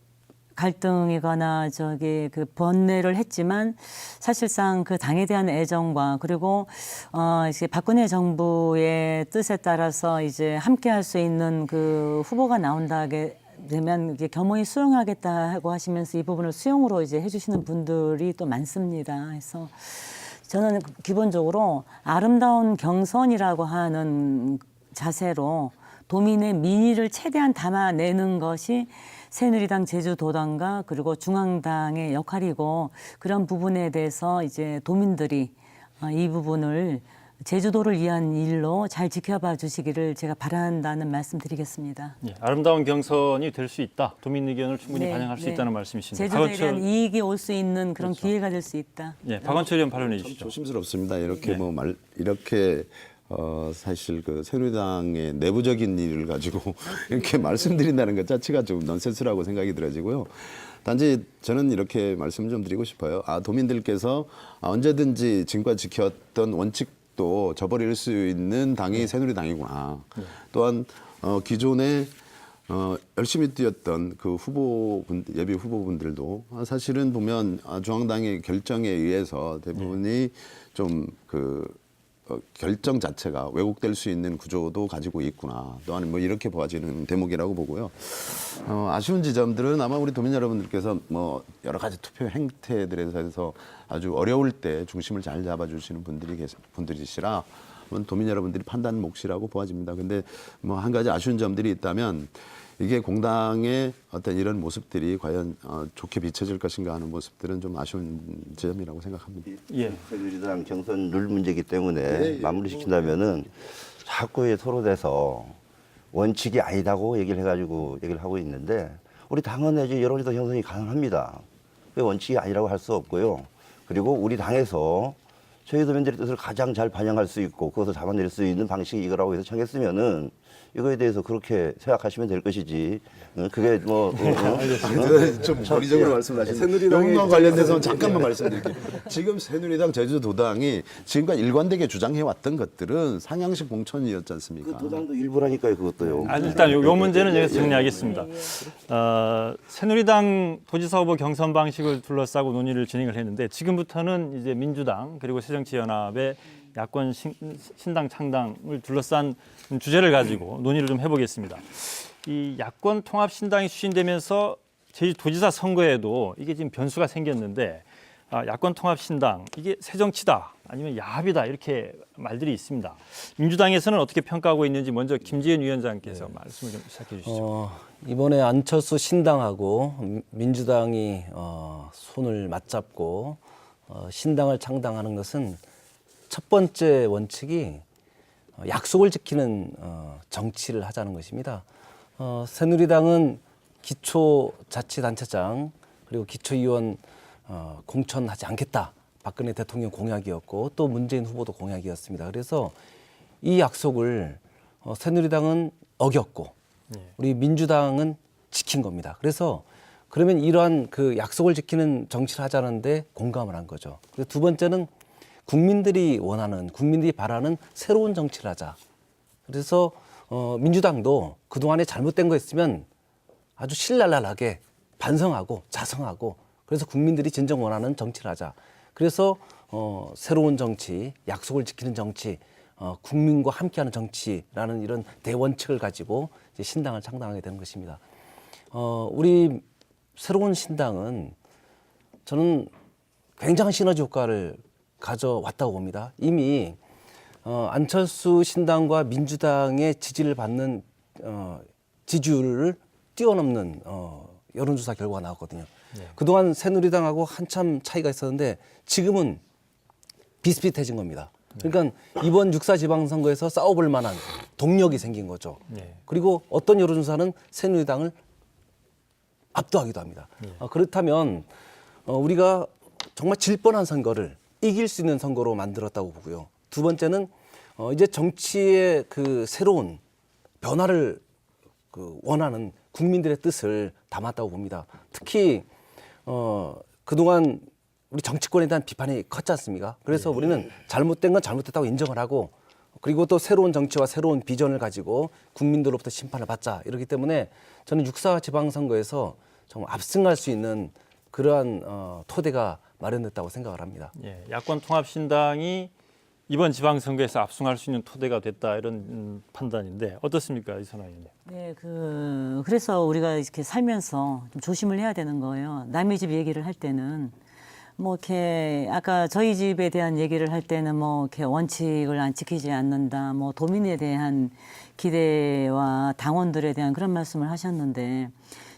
Speaker 4: 갈등이거나 그 번뇌를 했지만 사실상 그 당에 대한 애정과 그리고 이제 박근혜 정부의 뜻에 따라서 이제 함께 할 수 있는 그 후보가 나온다게 되면 이제 겸허히 수용하겠다고 하시면서 이 부분을 수용으로 이제 해주시는 분들이 또 많습니다. 그래서 저는 기본적으로 아름다운 경선이라고 하는 자세로 도민의 민의를 최대한 담아내는 것이 새누리당 제주도당과 그리고 중앙당의 역할이고, 그런 부분에 대해서 이제 도민들이 이 부분을 제주도를 위한 일로 잘 지켜봐 주시기를 제가 바란다는 말씀 드리겠습니다.
Speaker 1: 예, 아름다운 경선이 될 수 있다. 도민 의견을 충분히
Speaker 4: 네,
Speaker 1: 반영할 수
Speaker 4: 네.
Speaker 1: 있다는 말씀이신데.
Speaker 4: 제주도에 대한 이익이 올 수 있는 그런 기회가 될 수 있다.
Speaker 1: 예, 박원철 의원 발언해
Speaker 5: 참
Speaker 1: 주시죠.
Speaker 5: 조심스럽습니다. 이렇게
Speaker 1: 네.
Speaker 5: 이렇게 사실 그 새누리당의 내부적인 일을 가지고 이렇게 말씀드린다는 것 자체가 좀 넌센스라고 생각이 들어지고요. 단지 저는 이렇게 말씀 좀 드리고 싶어요. 도민들께서 언제든지 지금까지 지켰던 원칙도 저버릴 수 있는 당이 새누리당이구나. 또한 기존에 열심히 뛰었던 그 예비 후보분들도 사실은 보면 중앙당의 결정에 의해서 대부분이 좀 결정 자체가 왜곡될 수 있는 구조도 가지고 있구나. 또한 뭐 이렇게 보아지는 대목이라고 보고요. 아쉬운 지점들은 아마 우리 도민 여러분들께서 뭐 여러 가지 투표 행태들에 대해서 아주 어려울 때 중심을 잘 잡아주시는 분들이시라 도민 여러분들이 판단 몫이라고 보아집니다. 근데 뭐 한 가지 아쉬운 점들이 있다면 이게 공당의 어떤 이런 모습들이 과연 좋게 비춰질 것인가 하는 모습들은 좀 아쉬운 지점이라고 생각합니다.
Speaker 1: 예.
Speaker 2: 새누리당 경선 룰 문제이기 때문에 마무리시킨다면은 자꾸 토론에서 원칙이 아니다고 얘기를 하고 있는데, 우리 당은 이제 여론조사 경선이 가능합니다. 왜 원칙이 아니라고 할 수 없고요. 그리고 우리 당에서 저희 도민들의 뜻을 가장 잘 반영할 수 있고 그것을 잡아낼 수 있는 방식이 이거라고 해서 정했으면은 이거에 대해서 그렇게 생각하시면 될 것이지. 그게 뭐
Speaker 5: 좀 머리적으로 말씀하시는 영과 관련돼서는 잠깐만 말씀드릴게요. 지금 새누리당 제주도당이 지금까지 일관되게 주장해왔던 것들은 상향식 공천이었지 않습니까?
Speaker 2: 도당도 일부라니까요, 그것도요.
Speaker 1: 일단 요 문제는 여기서 정리하겠습니다. 새누리당 도지사 후보 경선 방식을 둘러싸고 논의를 진행을 했는데, 지금부터는 이제 민주당 그리고 새정치연합의 야권 신당 창당을 둘러싼 주제를 가지고 논의를 좀 해보겠습니다. 이 야권 통합 신당이 추진되면서 제주도지사 선거에도 이게 지금 변수가 생겼는데, 야권 통합 신당 이게 새정치다 아니면 야합이다 이렇게 말들이 있습니다. 민주당에서는 어떻게 평가하고 있는지 먼저 김지현 위원장께서 말씀을 좀 시작해 주시죠.
Speaker 3: 이번에 안철수 신당하고 민주당이 손을 맞잡고 신당을 창당하는 것은 첫 번째 원칙이 약속을 지키는 정치를 하자는 것입니다. 새누리당은 기초자치단체장 그리고 기초의원 공천하지 않겠다. 박근혜 대통령 공약이었고 또 문재인 후보도 공약이었습니다. 그래서 이 약속을 새누리당은 어겼고 우리 민주당은 지킨 겁니다. 그래서 그러면 이러한 그 약속을 지키는 정치를 하자는데 공감을 한 거죠. 그리고 두 번째는 국민들이 원하는, 국민들이 바라는 새로운 정치를 하자. 그래서 민주당도 그동안에 잘못된 거 있으면 아주 신랄하게 반성하고 자성하고, 그래서 국민들이 진정 원하는 정치를 하자. 그래서 새로운 정치, 약속을 지키는 정치, 국민과 함께하는 정치라는 이런 대원칙을 가지고 이제 신당을 창당하게 된 것입니다. 우리 새로운 신당은 저는 굉장한 시너지 효과를 가져왔다고 봅니다. 이미 안철수 신당과 민주당의 지지를 받는 지지율을 뛰어넘는 여론조사 결과가 나왔거든요. 그동안 새누리당하고 한참 차이가 있었는데 지금은 비슷비슷해진 겁니다. 그러니까 이번 6.4 지방선거에서 싸워볼 만한 동력이 생긴 거죠.
Speaker 1: 네.
Speaker 3: 그리고 어떤 여론조사는 새누리당을 압도하기도 합니다. 그렇다면 우리가 정말 질 뻔한 선거를 이길 수 있는 선거로 만들었다고 보고요. 두 번째는 이제 정치의 그 새로운 변화를 원하는 국민들의 뜻을 담았다고 봅니다. 특히 그동안 우리 정치권에 대한 비판이 컸지 않습니까? 그래서 우리는 잘못된 건 잘못됐다고 인정을 하고 그리고 또 새로운 정치와 새로운 비전을 가지고 국민들로부터 심판을 받자 이렇기 때문에 저는 6.4 지방선거에서 정말 압승할 수 있는 그러한 토대가 마련됐다고 생각을 합니다.
Speaker 1: 예, 야권 통합신당이 이번 지방선거에서 압승할 수 있는 토대가 됐다 이런 판단인데 어떻습니까, 이선화 의원님?
Speaker 4: 네, 그래서 우리가 이렇게 살면서 좀 조심을 해야 되는 거예요. 남의 집 얘기를 할 때는 뭐 이렇게 아까 저희 집에 대한 얘기를 할 때는 뭐 이렇게 원칙을 안 지키지 않는다, 뭐 도민에 대한 기대와 당원들에 대한 그런 말씀을 하셨는데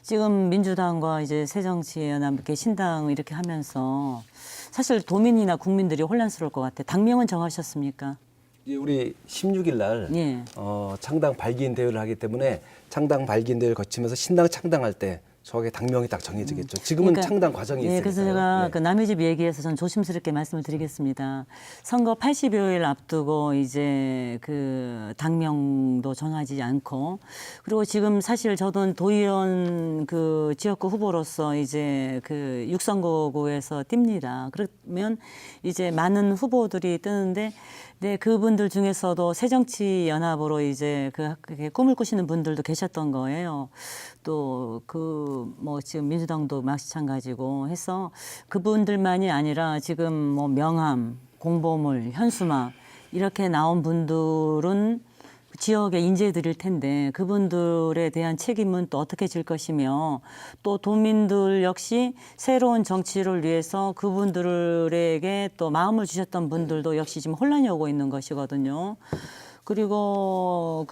Speaker 4: 지금 민주당과 이제 새정치연합 이렇게 신당 이렇게 하면서 사실 도민이나 국민들이 혼란스러울 것 같아요. 당명은 정하셨습니까?
Speaker 3: 우리 16일 날
Speaker 4: 예.
Speaker 3: 창당 발기인 대회를 하기 때문에 창당 발기인 대회를 거치면서 신당 창당할 때 저게 당명이 딱 정해지겠죠. 지금은
Speaker 4: 그러니까,
Speaker 3: 창당 과정이 있으니까요.
Speaker 4: 그래서 제가
Speaker 3: 네.
Speaker 4: 그 남의 집 얘기해서 전 조심스럽게 말씀을 드리겠습니다. 선거 80여일 앞두고 이제 그 당명도 정하지 않고 그리고 지금 사실 저도 도의원 그 지역구 후보로서 이제 그 6선거구에서 뜁니다. 그러면 이제 많은 후보들이 뜨는데 네, 그분들 중에서도 새정치연합으로 이제 그렇게 꿈을 꾸시는 분들도 계셨던 거예요. 또 뭐 지금 민주당도 마찬가지고 해서 그분들만이 아니라 지금 뭐 명함, 공보물, 현수막 이렇게 나온 분들은 지역에 인재해 드릴 텐데 그분들에 대한 책임은 또 어떻게 질 것이며 또 도민들 역시 새로운 정치를 위해서 그분들에게 또 마음을 주셨던 분들도 역시 지금 혼란이 오고 있는 것이거든요. 그리고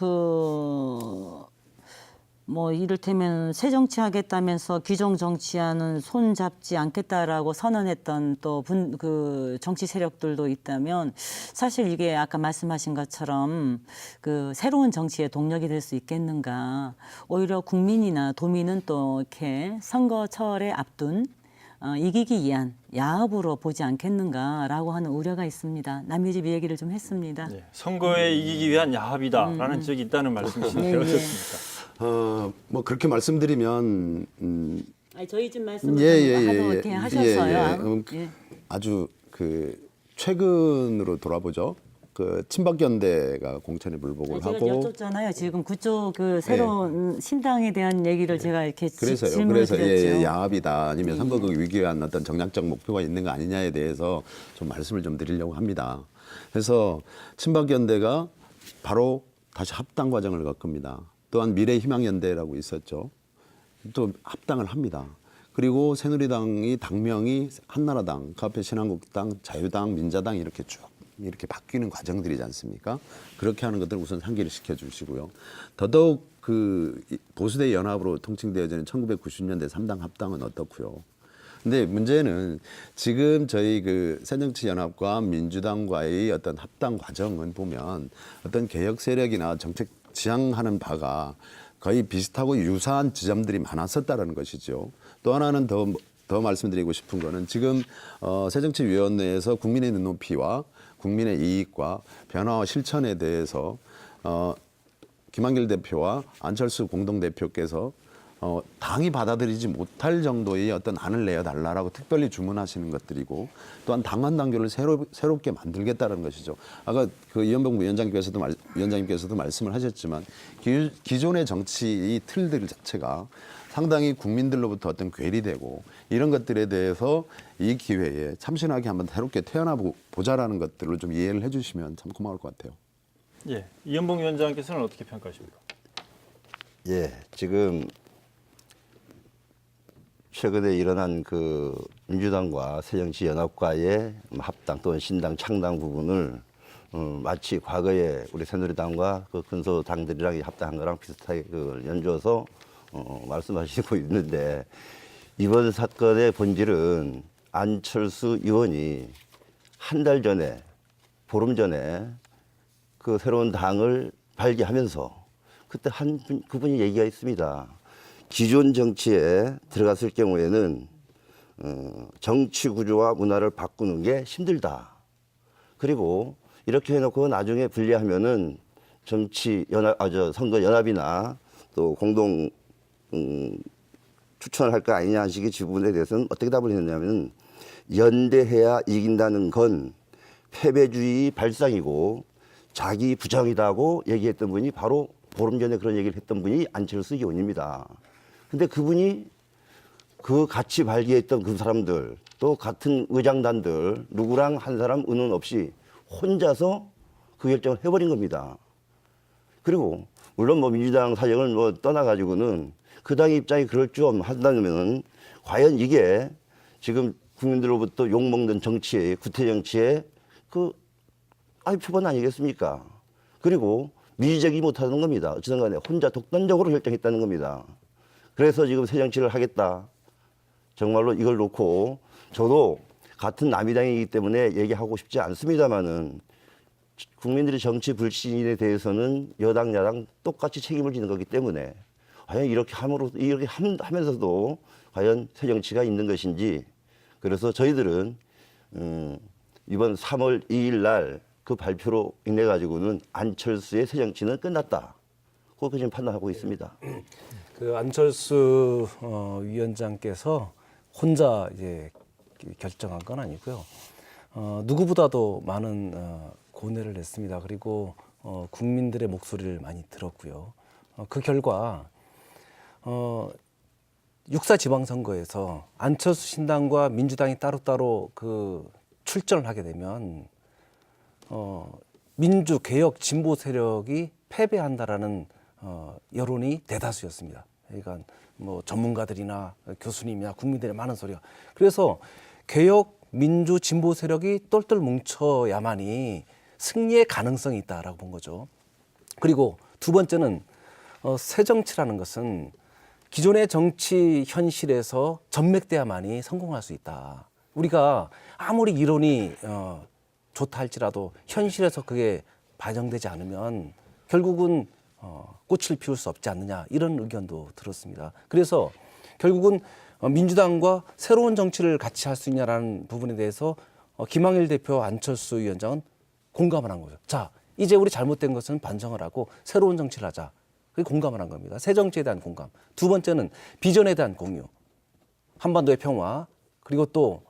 Speaker 4: 뭐 이를테면 새 정치하겠다면서 기존 정치와는 손 잡지 않겠다라고 선언했던 또 그 정치 세력들도 있다면 사실 이게 아까 말씀하신 것처럼 그 새로운 정치의 동력이 될 수 있겠는가. 오히려 국민이나 도민은 또 이렇게 선거철에 앞둔 이기기 위한 야합으로 보지 않겠는가라고 하는 우려가 있습니다. 남의 집 얘기를 좀 했습니다.
Speaker 1: 예, 선거에 이기기 위한 야합이다라는 지적이 있다는 말씀이신데
Speaker 4: 예, 예.
Speaker 1: 어떻습니까?
Speaker 5: 뭐 그렇게 말씀드리면
Speaker 4: 아니, 저희 집 말씀을 하도 이렇게
Speaker 5: 예.
Speaker 4: 하셨어요. 예.
Speaker 5: 아주 그 최근으로 돌아보죠. 그 친박연대가 공천에 불복을
Speaker 4: 제가
Speaker 5: 하고
Speaker 4: 여쭙잖아요. 지금 그쪽 그 새로운 신당에 대한 얘기를 제가 이렇게
Speaker 5: 그래서요.
Speaker 4: 질문을
Speaker 5: 그래서
Speaker 4: 드렸죠.
Speaker 5: 야합이다 아니면 선거구 위기에 대한 어떤 정략적 목표가 있는 거 아니냐에 대해서 좀 말씀을 좀 드리려고 합니다. 그래서 친박연대가 바로 다시 합당 과정을 겪습니다. 또한 미래희망연대라고 있었죠. 또 합당을 합니다. 그리고 새누리당이 당명이 한나라당, 그 앞에 신한국당, 자유당, 민자당 이렇게 쭉 이렇게 바뀌는 과정들이지 않습니까? 그렇게 하는 것들을 우선 상기를 시켜주시고요. 더더욱 그 보수대 연합으로 통칭되어지는 1990년대 3당 합당은 어떻고요? 근데 문제는 지금 저희 그 새정치연합과 민주당과의 어떤 합당 과정은 보면 어떤 개혁 세력이나 정책 지향하는 바가 거의 비슷하고 유사한 지점들이 많았었다는 것이죠. 또 하나는 더 말씀드리고 싶은 거는 지금 새정치위원회에서 국민의 눈높이와 국민의 이익과 변화와 실천에 대해서 김한길 대표와 안철수 공동대표께서 당이 받아들이지 못할 정도의 어떤 안을 내어달라고 특별히 주문하시는 것들이고 또한 당원 당규를 새롭게 만들겠다는 것이죠. 아까 그 이현봉 위원장님께서도 말씀을 하셨지만 기존의 정치 틀들 자체가 상당히 국민들로부터 어떤 괴리되고 이런 것들에 대해서 이 기회에 참신하게 한번 새롭게 태어나 보자라는 것들을 좀 이해를 해주시면 참 고마울 것 같아요.
Speaker 1: 예, 이현봉 위원장께서는 어떻게 평가하십니까?
Speaker 2: 예, 지금 최근에 일어난 그 민주당과 새정치연합과의 합당 또는 신당 창당 부분을 마치 과거에 우리 새누리당과 그 근소당들이랑 합당한 거랑 비슷하게 그 연주어서 말씀하시고 있는데, 이번 사건의 본질은 안철수 의원이 한 달 전에, 보름 전에 그 새로운 당을 발기하면서 그때 그분이 얘기가 있습니다. 기존 정치에 들어갔을 경우에는 정치 구조와 문화를 바꾸는 게 힘들다. 그리고 이렇게 해놓고 나중에 분리하면은 선거 연합이나 또 공동 추천을 할 거 아니냐 하는 식의 지분에 대해서는 어떻게 답을 했냐면, 연대해야 이긴다는 건 패배주의 발상이고 자기 부정이다고 얘기했던 분이 바로 보름 전에 그런 얘기를 했던 분이 안철수 의원입니다. 근데 그분이 그 같이 발기했던 그 사람들, 또 같은 의장단들 누구랑 한 사람 의논 없이 혼자서 그 결정을 해버린 겁니다. 그리고 물론 뭐 민주당 사정을 뭐 떠나가지고는 그 당의 입장이 그럴 줄 한다면 과연 이게 지금 국민들로부터 욕먹는 정치의 구태 정치의 그 표본 아니겠습니까? 그리고 미지적이 못하는 겁니다. 어쨌든 간에 혼자 독단적으로 결정했다는 겁니다. 그래서 지금 새 정치를 하겠다. 정말로 이걸 놓고, 저도 같은 남이당이기 때문에 얘기하고 싶지 않습니다만은, 국민들의 정치 불신에 대해서는 여당 야당 똑같이 책임을 지는 거기 때문에 과연 이렇게 하면서도 과연 새 정치가 있는 것인지. 그래서 저희들은 이번 3월 2일 날 그 발표로 인해 가지고는 안철수의 새 정치는 끝났다. 그렇게 지금 판단하고 있습니다.
Speaker 3: 그 안철수 위원장께서 혼자 이제 결정한 건 아니고요. 누구보다도 많은 고뇌를 냈습니다. 그리고 국민들의 목소리를 많이 들었고요. 그 결과 6.4 지방선거에서 안철수 신당과 민주당이 따로따로 그 출전을 하게 되면 민주개혁 진보 세력이 패배한다라는 여론이 대다수였습니다. 그러니까 뭐 전문가들이나 교수님이나 국민들의 많은 소리가. 그래서 개혁 민주 진보 세력이 똘똘 뭉쳐야만이 승리의 가능성이 있다라고 본 거죠. 그리고 두 번째는 새 정치라는 것은 기존의 정치 현실에서 전맥돼야만이 성공할 수 있다. 우리가 아무리 이론이 좋다 할지라도 현실에서 그게 반영되지 않으면 결국은 꽃을 피울 수 없지 않느냐, 이런 의견도 들었습니다. 그래서 결국은 민주당과 새로운 정치를 같이 할 수 있냐라는 부분에 대해서 김항일 대표, 안철수 위원장은 공감을 한 거죠. 자, 이제 우리 잘못된 것은 반성을 하고 새로운 정치를 하자. 그게 공감을 한 겁니다. 새 정치에 대한 공감. 두 번째는 비전에 대한 공유. 한반도의 평화, 그리고 또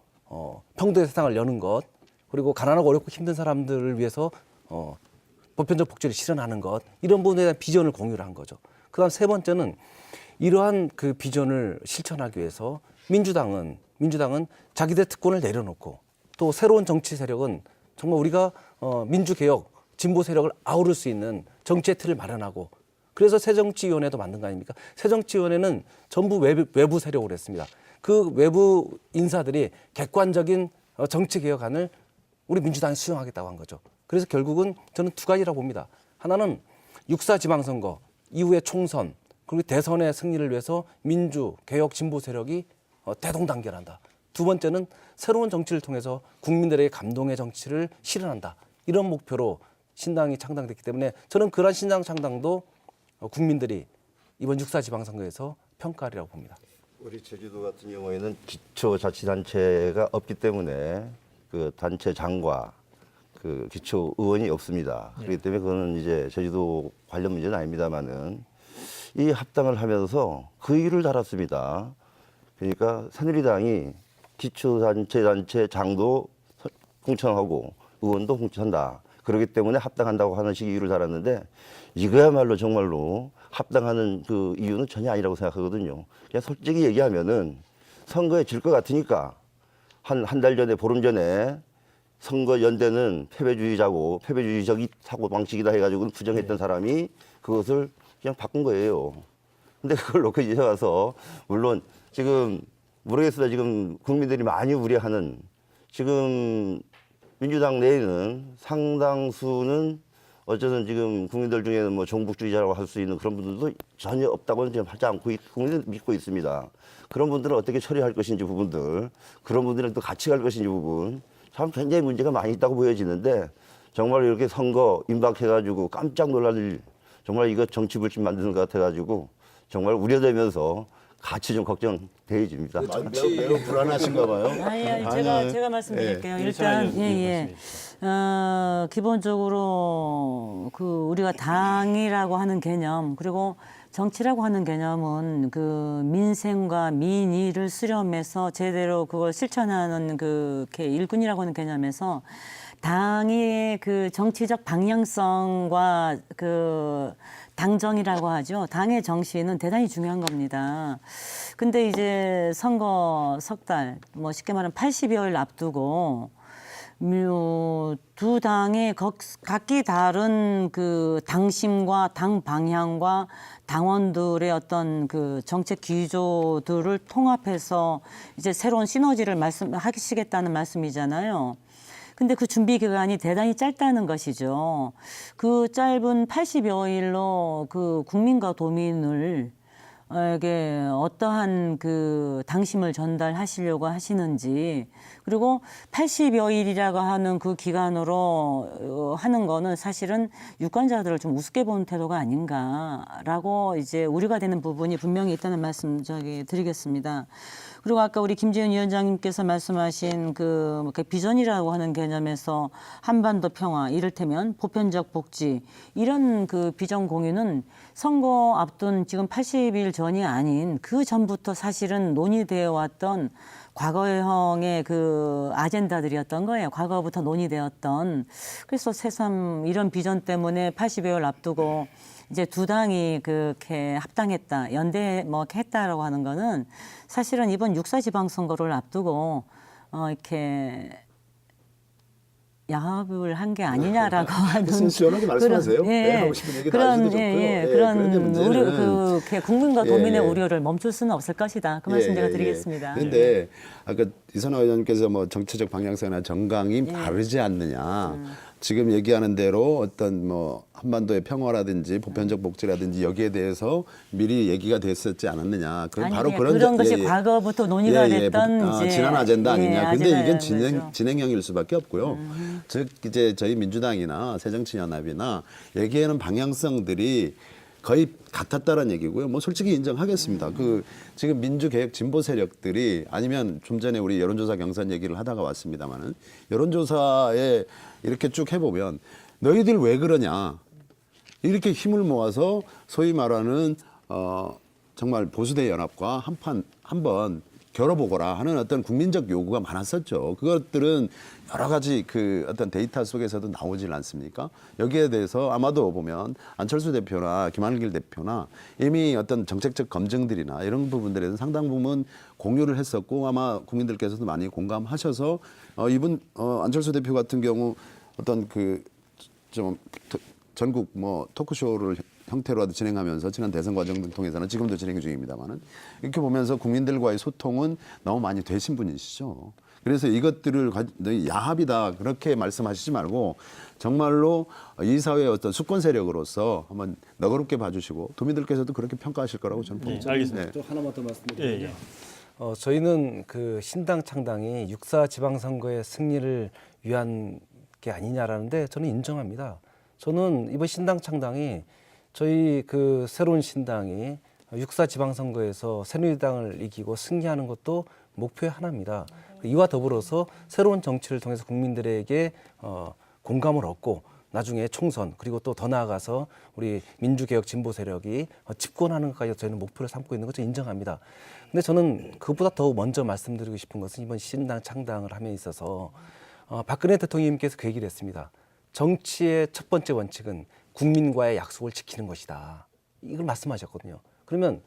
Speaker 3: 평등의 세상을 여는 것, 그리고 가난하고 어렵고 힘든 사람들을 위해서 보편적 복지를 실현하는 것, 이런 부분에 대한 비전을 공유를 한 거죠. 그다음 세 번째는 이러한 그 비전을 실천하기 위해서 민주당은 자기들 특권을 내려놓고, 또 새로운 정치 세력은 정말 우리가 민주개혁 진보 세력을 아우를 수 있는 정치의 틀을 마련하고, 그래서 새정치위원회도 만든 거 아닙니까? 새정치위원회는 전부 외부 세력으로 했습니다. 그 외부 인사들이 객관적인 정치 개혁안을 우리 민주당이 수용하겠다고 한 거죠. 그래서 결국은 저는 두 가지라고 봅니다. 하나는 6.4 지방선거 이후의 총선, 그리고 대선의 승리를 위해서 민주, 개혁, 진보 세력이 대동단결한다. 두 번째는 새로운 정치를 통해서 국민들에게 감동의 정치를 실현한다. 이런 목표로 신당이 창당됐기 때문에 저는 그러한 신당 창당도 국민들이 이번 6.4 지방선거에서 평가하리라고 봅니다.
Speaker 2: 우리 제주도 같은 경우에는 기초자치단체가 없기 때문에 그 단체장과 그 기초의원이 없습니다. 그렇기 때문에 그거는 이제 제주도 관련 문제는 아닙니다만은, 이 합당을 하면서 그 일을 달았습니다. 그러니까 새누리당이 기초단체장도 공천하고 의원도 공천한다. 그렇기 때문에 합당한다고 하는 식의 이유를 달았는데, 이거야말로 정말로 합당하는 그 이유는 전혀 아니라고 생각하거든요. 그냥 솔직히 얘기하면은 선거에 질 것 같으니까 한 달 전에, 보름 전에 선거 연대는 패배주의자고 패배주의적 사고 방식이다 해가지고 부정했던 사람이 그것을 그냥 바꾼 거예요. 근데 그걸 놓고 이제 와서, 물론 지금 모르겠습니다. 지금 국민들이 많이 우려하는 지금 민주당 내에는 상당수는 어쨌든 지금 국민들 중에는 뭐 종북주의자라고 할 수 있는 그런 분들도 전혀 없다고는 지금 하지 않고 국민들 믿고 있습니다. 그런 분들은 어떻게 처리할 것인지 부분들, 그런 분들이랑 또 같이 갈 것인지 부분 참 굉장히 문제가 많이 있다고 보여지는데 정말 이렇게 선거 임박해가지고 깜짝 놀랄 일, 정말 이거 정치 불신 만드는 것 같아가지고 정말 우려되면서 같이 좀 걱정되어집니다.
Speaker 5: 매우 불안하신가 봐요.
Speaker 4: 제가 말씀드릴게요. 일단 기본적으로 그 우리가 당이라고 하는 개념 그리고 정치라고 하는 개념은 그 민생과 민의를 수렴해서 제대로 그걸 실천하는 그 일꾼이라고 하는 개념에서 당의 그 정치적 방향성과 그 당정이라고 하죠. 당의 정신은 대단히 중요한 겁니다. 근데 이제 선거 석 달, 뭐 쉽게 말하면 80여일 앞두고 두 당의 각기 다른 그 당심과 당 방향과 당원들의 어떤 그 정책 기조들을 통합해서 이제 새로운 시너지를 하시겠다는 말씀이잖아요. 근데 그 준비 기간이 대단히 짧다는 것이죠. 그 짧은 80여일로 그 국민과 도민을 에게 어떠한 그 당심을 전달하시려고 하시는지 그리고 80여일이라고 하는 그 기간으로 하는 거는 사실은 유권자들을 좀 우습게 보는 태도가 아닌가라고 이제 우려가 되는 부분이 분명히 있다는 말씀 드리겠습니다. 그리고 아까 우리 김재현 위원장님께서 말씀하신 그 비전이라고 하는 개념에서 한반도 평화, 이를테면 보편적 복지 이런 그 비전 공유는 선거 앞둔 지금 80일 전이 아닌 그 전부터 사실은 논의되어 왔던 과거형의 그 아젠다들이었던 거예요. 과거부터 논의되었던. 그래서 새삼 이런 비전 때문에 80여일 앞두고 이제 두 당이 그렇게 합당했다, 연대 뭐 했다라고 하는 거는 사실은 이번 6.4 지방선거를 앞두고 이렇게 야합을 한 게 아니냐라고 하는
Speaker 5: 시원하게 말씀하세요. 하고 싶은 얘기 다 하셔도 좋고요.
Speaker 4: 그런 우려, 국민과 도민의 우려를 멈출 수는 없을 것이다. 그 말씀 제가 드리겠습니다.
Speaker 5: 그런데 아까 이선화 의원께서 뭐 정치적 방향성이나 정강이 다르지 않느냐. 지금 얘기하는 대로 어떤 뭐 한반도의 평화라든지 보편적 복지라든지 여기에 대해서 미리 얘기가 됐었지 않았느냐. 바로
Speaker 4: 그런 것이 과거부터 논의가 됐던 이제
Speaker 5: 지난 아젠다 아니냐. 근데 이게
Speaker 4: 아젠다였죠.
Speaker 5: 진행형일 수밖에 없고요. 즉 이제 저희 민주당이나 새정치연합이나 얘기하는 방향성들이 거의 같았다는 얘기고요. 뭐 솔직히 인정하겠습니다. 그 지금 민주개혁 진보 세력들이 아니면 좀 전에 우리 여론조사 경선 얘기를 하다가 왔습니다만은 여론조사에 이렇게 쭉 해보면 너희들 왜 그러냐 이렇게 힘을 모아서 소위 말하는 정말 보수대 연합과 한번 겨뤄보거라 하는 어떤 국민적 요구가 많았었죠. 그것들은 여러 가지 그 어떤 데이터 속에서도 나오질 않습니까? 여기에 대해서 아마도 보면 안철수 대표나 김한길 대표나 이미 어떤 정책적 검증들이나 이런 부분들에 대해서 상당 부분 공유를 했었고 아마 국민들께서도 많이 공감하셔서 이분 안철수 대표 같은 경우 어떤 그 좀 전국 뭐 토크쇼를 형태로라도 진행하면서 지난 대선 과정 등 통해서는 지금도 진행 중입니다만은 이렇게 보면서 국민들과의 소통은 너무 많이 되신 분이시죠. 그래서 이것들을 야합이다 그렇게 말씀하시지 말고 정말로 이 사회의 어떤 수권 세력으로서 한번 너그럽게 봐주시고 도민들께서도 그렇게 평가하실 거라고 저는 봅니다.
Speaker 1: 알겠습니다.
Speaker 3: 또 하나만 더 말씀드리면요.
Speaker 1: 예.
Speaker 3: 저희는 그 신당 창당이 6.4 지방선거의 승리를 위한 게 아니냐라는데 저는 인정합니다. 저는 이번 신당 창당이 저희 그 새로운 신당이 6.4 지방선거에서 새누리당을 이기고 승리하는 것도 목표의 하나입니다. 이와 더불어서 새로운 정치를 통해서 국민들에게 공감을 얻고 나중에 총선 그리고 또 더 나아가서 우리 민주개혁 진보 세력이 집권하는 것까지 저희는 목표를 삼고 있는 것을 인정합니다. 근데 저는 그것보다 더 먼저 말씀드리고 싶은 것은 이번 신당 창당을 함에 있어서 박근혜 대통령님께서 그 얘기를 했습니다. 정치의 첫 번째 원칙은 국민과의 약속을 지키는 것이다. 이걸 말씀하셨거든요. 그러면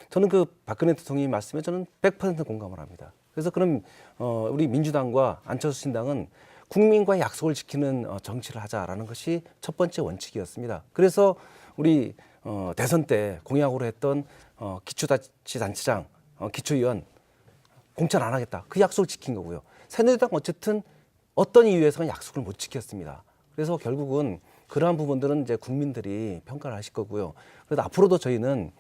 Speaker 3: 저는 그 박근혜 대통령의 말씀에 저는 100% 공감을 합니다. 그래서 그럼 우리 민주당과 안철수 신당은 국민과의 약속을 지키는 정치를 하자라는 것이 첫 번째 원칙이었습니다. 그래서 우리 대선 때 공약으로 했던 기초자치단체장, 기초의원 공천 안 하겠다. 그 약속을 지킨 거고요. 새누리당 어쨌든 어떤 이유에서는 약속을 못 지켰습니다. 그래서 결국은 그러한 부분들은 이제 국민들이 평가를 하실 거고요. 그래서 앞으로도 저희는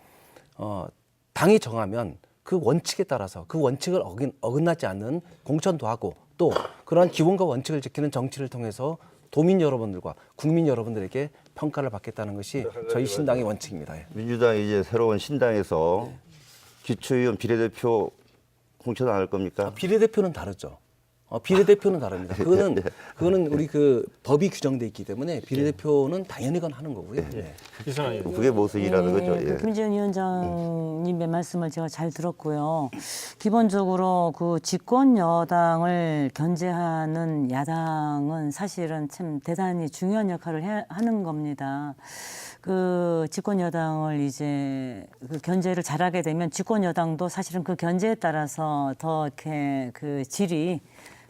Speaker 3: 당이 정하면 그 원칙에 따라서 그 원칙을 어긋나지 않는 공천도 하고 또 그러한 기본과 원칙을 지키는 정치를 통해서 도민 여러분들과 국민 여러분들에게 평가를 받겠다는 것이 저희 신당의 원칙입니다. 예.
Speaker 2: 민주당이 이제 새로운 신당에서 기초의원 비례대표 공천 안 할 겁니까?
Speaker 3: 비례대표는 다르죠. 비례대표는 다릅니다. 그거는 우리 그 법이 규정돼 있기 때문에 비례대표는 당연히 그건 하는 거고요. 예.
Speaker 1: 이상하게
Speaker 2: 그게 모순이라는 거죠. 예.
Speaker 4: 김재현 위원장님의 말씀을 제가 잘 들었고요. 기본적으로 그 집권 여당을 견제하는 야당은 사실은 참 대단히 중요한 역할을 하는 겁니다. 그 집권 여당을 이제 그 견제를 잘하게 되면 집권 여당도 사실은 그 견제에 따라서 더 이렇게 그 질이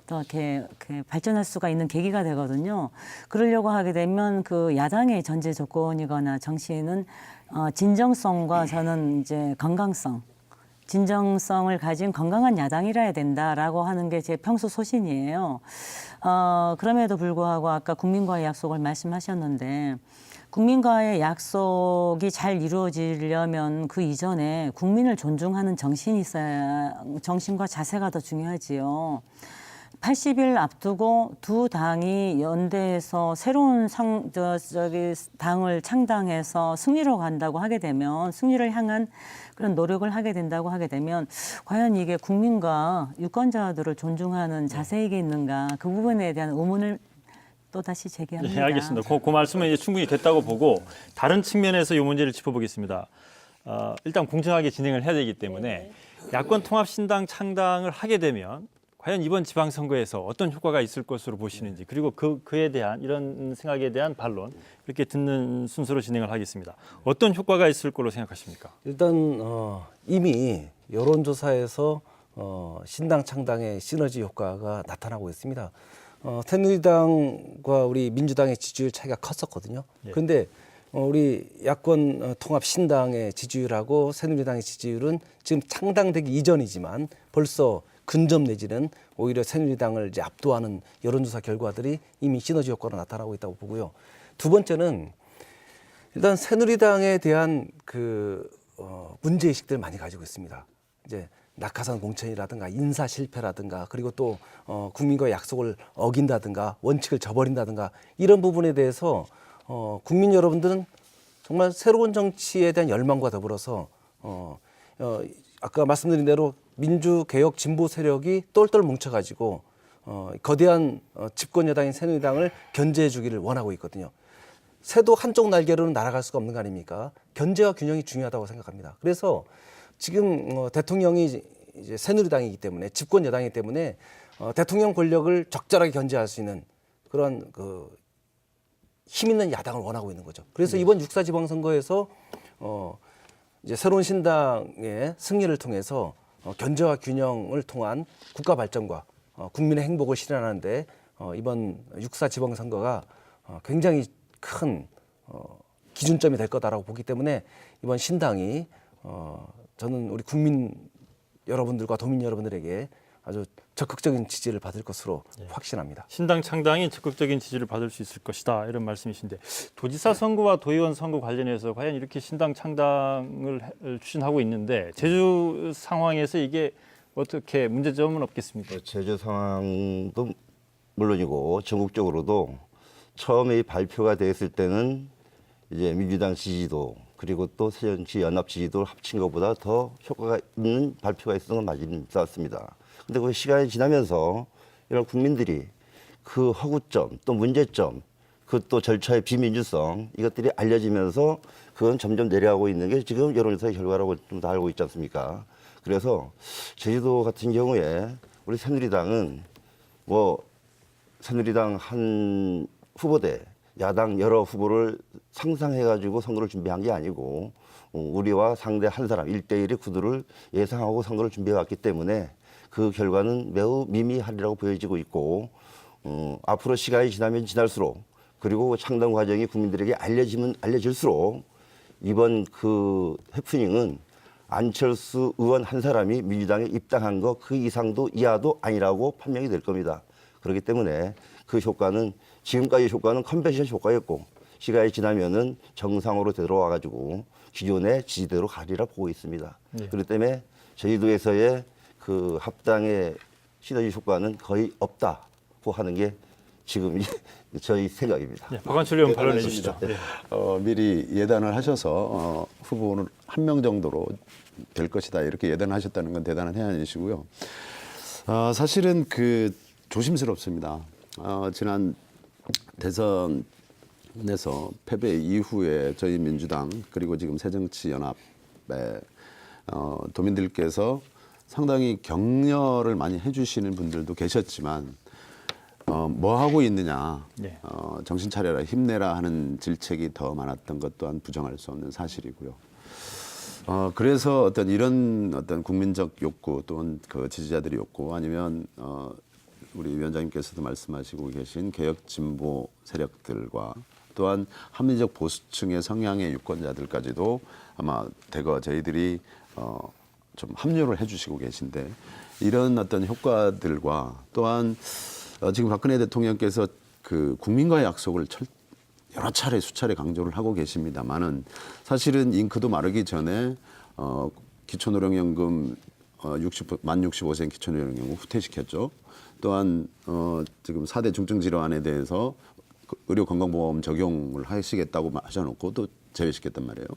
Speaker 4: 더 이렇게 발전할 수가 있는 계기가 되거든요. 그러려고 하게 되면 그 야당의 전제 조건이거나 정치는 진정성과 저는 이제 건강성, 진정성을 가진 건강한 야당이라야 된다라고 하는 게 제 평소 소신이에요. 그럼에도 불구하고 아까 국민과의 약속을 말씀하셨는데 국민과의 약속이 잘 이루어지려면 그 이전에 국민을 존중하는 정신이 있어야, 정신과 자세가 더 중요하지요. 80일 앞두고 두 당이 연대해서 새로운 당을 창당해서 승리로 간다고 하게 되면, 승리를 향한 그런 노력을 하게 된다고 하게 되면 과연 이게 국민과 유권자들을 존중하는 자세이겠는가, 그 부분에 대한 의문을 또 다시 제기합니다.
Speaker 1: 네, 알겠습니다. 그 말씀은 이제 충분히 됐다고 보고 다른 측면에서 이 문제를 짚어보겠습니다. 일단 공정하게 진행을 해야 되기 때문에 야권 통합 신당 창당을 하게 되면 과연 이번 지방선거에서 어떤 효과가 있을 것으로 보시는지, 그리고 그에 대한 이런 생각에 대한 반론 이렇게 듣는 순서로 진행을 하겠습니다. 어떤 효과가 있을 걸로 생각하십니까?
Speaker 3: 일단 이미 여론조사에서 신당 창당의 시너지 효과가 나타나고 있습니다. 새누리당과 우리 민주당의 지지율 차이가 컸었거든요. 그런데 우리 야권 통합 신당의 지지율하고 새누리당의 지지율은 지금 창당되기 이전이지만 벌써 근접 내지는 오히려 새누리당을 이제 압도하는 여론조사 결과들이 이미 시너지 효과로 나타나고 있다고 보고요. 두 번째는 일단 새누리당에 대한 그 문제의식들을 많이 가지고 있습니다. 이제 낙하산 공천이라든가 인사 실패라든가, 그리고 또 국민과의 약속을 어긴다든가 원칙을 저버린다든가, 이런 부분에 대해서 국민 여러분들은 정말 새로운 정치에 대한 열망과 더불어서 아까 말씀드린 대로 민주개혁 진보 세력이 똘똘 뭉쳐가지고 거대한 집권 여당인 새누리당을 견제해 주기를 원하고 있거든요. 새도 한쪽 날개로는 날아갈 수가 없는 거 아닙니까? 견제와 균형이 중요하다고 생각합니다. 그래서 지금 대통령이 이제 새누리당이기 때문에, 집권 여당이기 때문에 대통령 권력을 적절하게 견제할 수 있는 그런 그 힘 있는 야당을 원하고 있는 거죠. 그래서 이번 6.4 지방선거에서 이제 새로운 신당의 승리를 통해서 견제와 균형을 통한 국가 발전과 국민의 행복을 실현하는데 이번 6.4 지방선거가 굉장히 큰 기준점이 될 거다라고 보기 때문에 이번 신당이 저는 우리 국민 여러분들과 도민 여러분들에게 아주 적극적인 지지를 받을 것으로 확신합니다.
Speaker 1: 신당 창당이 적극적인 지지를 받을 수 있을 것이다, 이런 말씀이신데, 도지사 선거와 도의원 선거 관련해서 과연 이렇게 신당 창당을 추진하고 있는데 제주 상황에서 이게 어떻게 문제점은 없겠습니까?
Speaker 2: 제주 상황도 물론이고 전국적으로도 처음에 이 발표가 됐을 때는 이제 민주당 지지도 그리고 또 새정치연합 지지도 합친 것보다 더 효과가 있는 발표가 있었던 건 맞습니다. 근데 그 시간이 지나면서 이런 국민들이 그 허구점 또 문제점, 그 또 절차의 비민주성, 이것들이 알려지면서 그건 점점 내려가고 있는 게 지금 여론조사의 결과라고 좀 다 알고 있지 않습니까? 그래서 제주도 같은 경우에 우리 새누리당은 새누리당 한 후보대, 야당 여러 후보를 상상해가지고 선거를 준비한 게 아니고 우리와 상대 한 사람 1대1의 구도를 예상하고 선거를 준비해왔기 때문에 그 결과는 매우 미미하리라고 보여지고 있고, 앞으로 시간이 지나면 지날수록, 그리고 창당 과정이 국민들에게 알려질수록 이번 그 해프닝은 안철수 의원 한 사람이 민주당에 입당한 거 그 이상도 이하도 아니라고 판명이 될 겁니다. 그렇기 때문에 그 효과는 지금까지 효과는 컨벤션 효과였고 시간이 지나면은 정상으로 되돌아와 가지고 기존의 지지대로 가리라 보고 있습니다. 그렇기 때문에 저희도에서의 그 합당의 시너지 효과는 거의 없다고 하는 게 지금 저희 생각입니다.
Speaker 1: 네, 박완철 의원 발언해 주시죠. 네.
Speaker 5: 미리 예단을 하셔서 후보는 한 명 정도로 될 것이다 이렇게 예단하셨다는 건 대단한 해안이시고요. 사실은 그 조심스럽습니다. 지난 대선에서 패배 이후에 저희 민주당 그리고 지금 새정치연합의 도민들께서 상당히 격려를 많이 해주시는 분들도 계셨지만 뭐 하고 있느냐,
Speaker 1: 네.
Speaker 5: 정신 차려라, 힘내라 하는 질책이 더 많았던 것 또한 부정할 수 없는 사실이고요. 그래서 이런 국민적 욕구 또는 그 지지자들의 욕구 아니면 우리 위원장님께서도 말씀하시고 계신 개혁 진보 세력들과 또한 합리적 보수층의 성향의 유권자들까지도 아마 대거 저희들이 좀 합류를 해주시고 계신데 이런 효과들과 또한 지금 박근혜 대통령께서 그 국민과의 약속을 여러 차례 수차례 강조를 하고 계십니다만은 사실은 잉크도 마르기 전에 기초노령연금 만 65세 기초노령연금 후퇴시켰죠. 또한 지금 4대 중증질환에 대해서 의료 건강보험 적용을 하시겠다고 하셔놓고 또 제외시켰단 말이에요.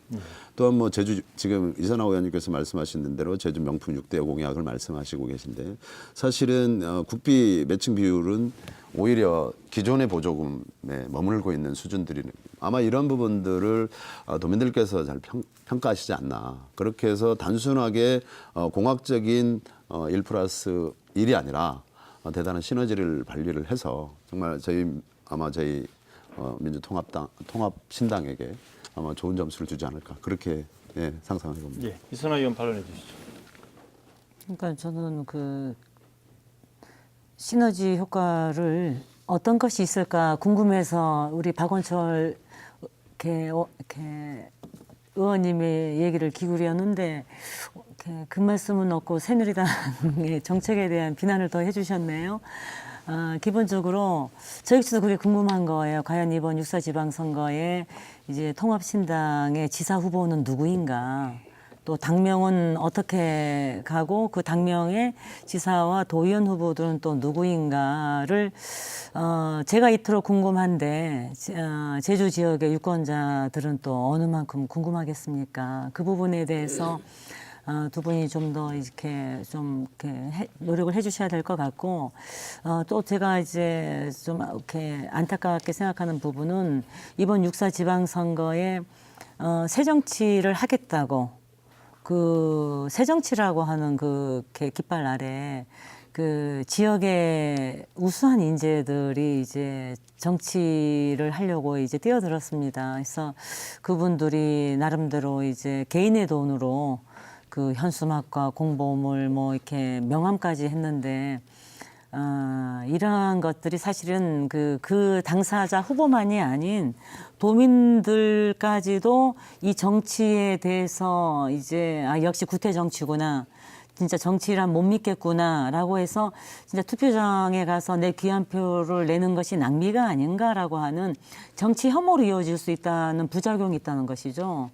Speaker 5: 또한 뭐 제주 지금 이선화 의원님께서 말씀하신 대로 제주 명품 6대 공약을 말씀하시고 계신데 사실은 국비 매칭 비율은 오히려 기존의 보조금에 머물고 있는 수준들이 아마 이런 부분들을 도민들께서 잘 평가하시지 않나. 그렇게 해서 단순하게 공학적인 1+1이 아니라 대단한 시너지를 발휘를 해서 정말 아마 저희 통합신당에게 아마 좋은 점수를 주지 않을까 그렇게 상상해 봅니다.
Speaker 1: 예, 이선화 의원 발언해 주시죠.
Speaker 4: 그러니까 저는 그 시너지 효과를 어떤 것이 있을까 궁금해서 우리 박원철 의원님의 얘기를 기울였는데 그 말씀은 없고 새누리당의 정책에 대한 비난을 더 해주셨네요. 기본적으로 저희도 그게 궁금한 거예요. 과연 이번 6.4 지방선거에 이제 통합신당의 지사 후보는 누구인가? 또 당명은 어떻게 가고 그 당명의 지사와 도의원 후보들은 또 누구인가를 제가 이토록 궁금한데 제주 지역의 유권자들은 또 어느 만큼 궁금하겠습니까? 그 부분에 대해서 두 분이 좀 더 이렇게 노력을 해주셔야 될 것 같고 또 제가 이제 좀 이렇게 안타깝게 생각하는 부분은 이번 6.4 지방선거에 새정치를 하겠다고 그 새정치라고 하는 그 깃발 아래 그 지역의 우수한 인재들이 이제 정치를 하려고 이제 뛰어들었습니다. 그래서 그분들이 나름대로 이제 개인의 돈으로 그 현수막과 공보물 뭐 이렇게 명함까지 했는데 이러한 것들이 사실은 그 당사자 후보만이 아닌 도민들까지도 이 정치에 대해서 이제 역시 구태 정치구나. 진짜 정치란 못 믿겠구나라고 해서 진짜 투표장에 가서 내 귀한 표를 내는 것이 낭비가 아닌가라고 하는 정치 혐오로 이어질 수 있다는 부작용이 있다는 것이죠.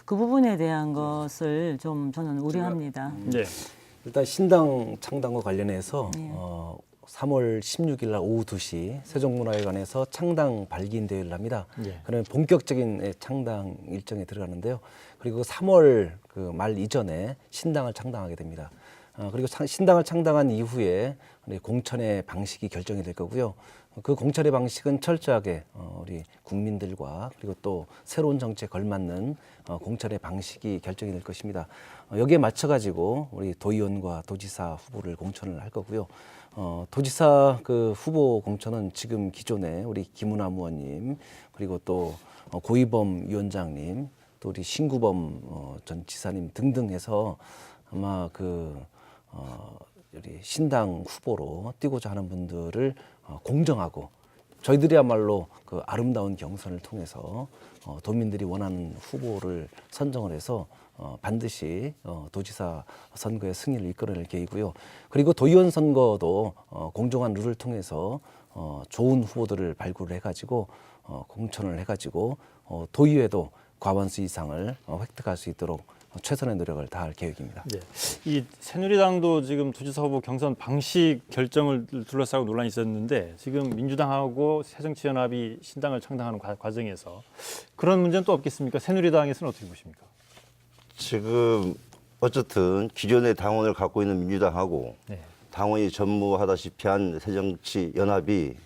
Speaker 4: 그 부분에 대한 것을 좀 저는 우려합니다.
Speaker 1: 네.
Speaker 3: 일단 신당 창당과 관련해서 3월 16일 날 오후 2시 세종문화회관에서 창당 발기인 대회를 합니다.
Speaker 1: 예.
Speaker 3: 그러면 본격적인 창당 일정에 들어가는데요. 그리고 3월 그 말 이전에 신당을 창당하게 됩니다. 그리고 신당을 창당한 이후에 공천의 방식이 결정이 될 거고요. 그 공천의 방식은 철저하게 우리 국민들과 그리고 또 새로운 정치에 걸맞는 공천의 방식이 결정이 될 것입니다. 여기에 맞춰가지고 우리 도의원과 도지사 후보를 공천을 할 거고요. 도지사 그 후보 공천은 지금 기존에 우리 김은남 의원님 그리고 또 고이범 위원장님 또 우리 신구범 전 지사님 등등 해서 아마 우리 신당 후보로 뛰고자 하는 분들을 공정하고 저희들이야말로 그 아름다운 경선을 통해서 도민들이 원하는 후보를 선정을 해서 반드시 도지사 선거의 승리를 이끌어낼 계획이고요. 그리고 도의원 선거도 공정한 룰을 통해서 좋은 후보들을 발굴을 해가지고 공천을 해가지고 도의회도 과반수 이상을 획득할 수 있도록 최선의 노력을 다할 계획입니다.
Speaker 1: 네. 이 새누리당도 지금 도지사 후보 경선 방식 결정을 둘러싸고 논란이 있었는데 지금 민주당하고 새정치연합이 신당을 창당하는 과정에서 그런 문제는 또 없겠습니까? 새누리당에서는 어떻게 보십니까?
Speaker 2: 지금 어쨌든 기존의 당원을 갖고 있는 민주당하고
Speaker 1: 네.
Speaker 2: 당원이 전무하다시피 한 새정치연합이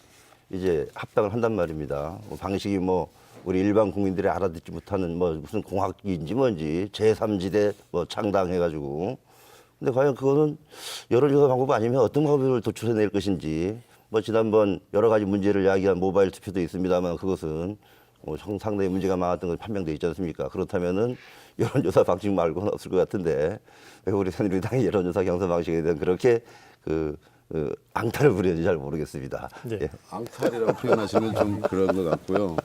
Speaker 2: 이제 합당을 한단 말입니다. 방식이 뭐 우리 일반 국민들이 알아듣지 못하는 뭐 무슨 공학인지 뭔지 제3지대 뭐 창당해가지고. 근데 과연 그거는 여론조사 방법 아니면 어떤 방법을 도출해낼 것인지. 뭐 지난번 여러 가지 문제를 이야기한 모바일 투표도 있습니다만 그것은 상당히 문제가 많았던 건 판명돼 있지 않습니까? 그렇다면은 여론조사 방식 말고는 없을 것 같은데 왜 우리 새누리당이 여론조사 경선 방식에 대한 그렇게 앙탈을 부리는지 잘 모르겠습니다.
Speaker 1: 네.
Speaker 2: 예.
Speaker 5: 앙탈이라고 표현하시면 좀 그런 것 같고요.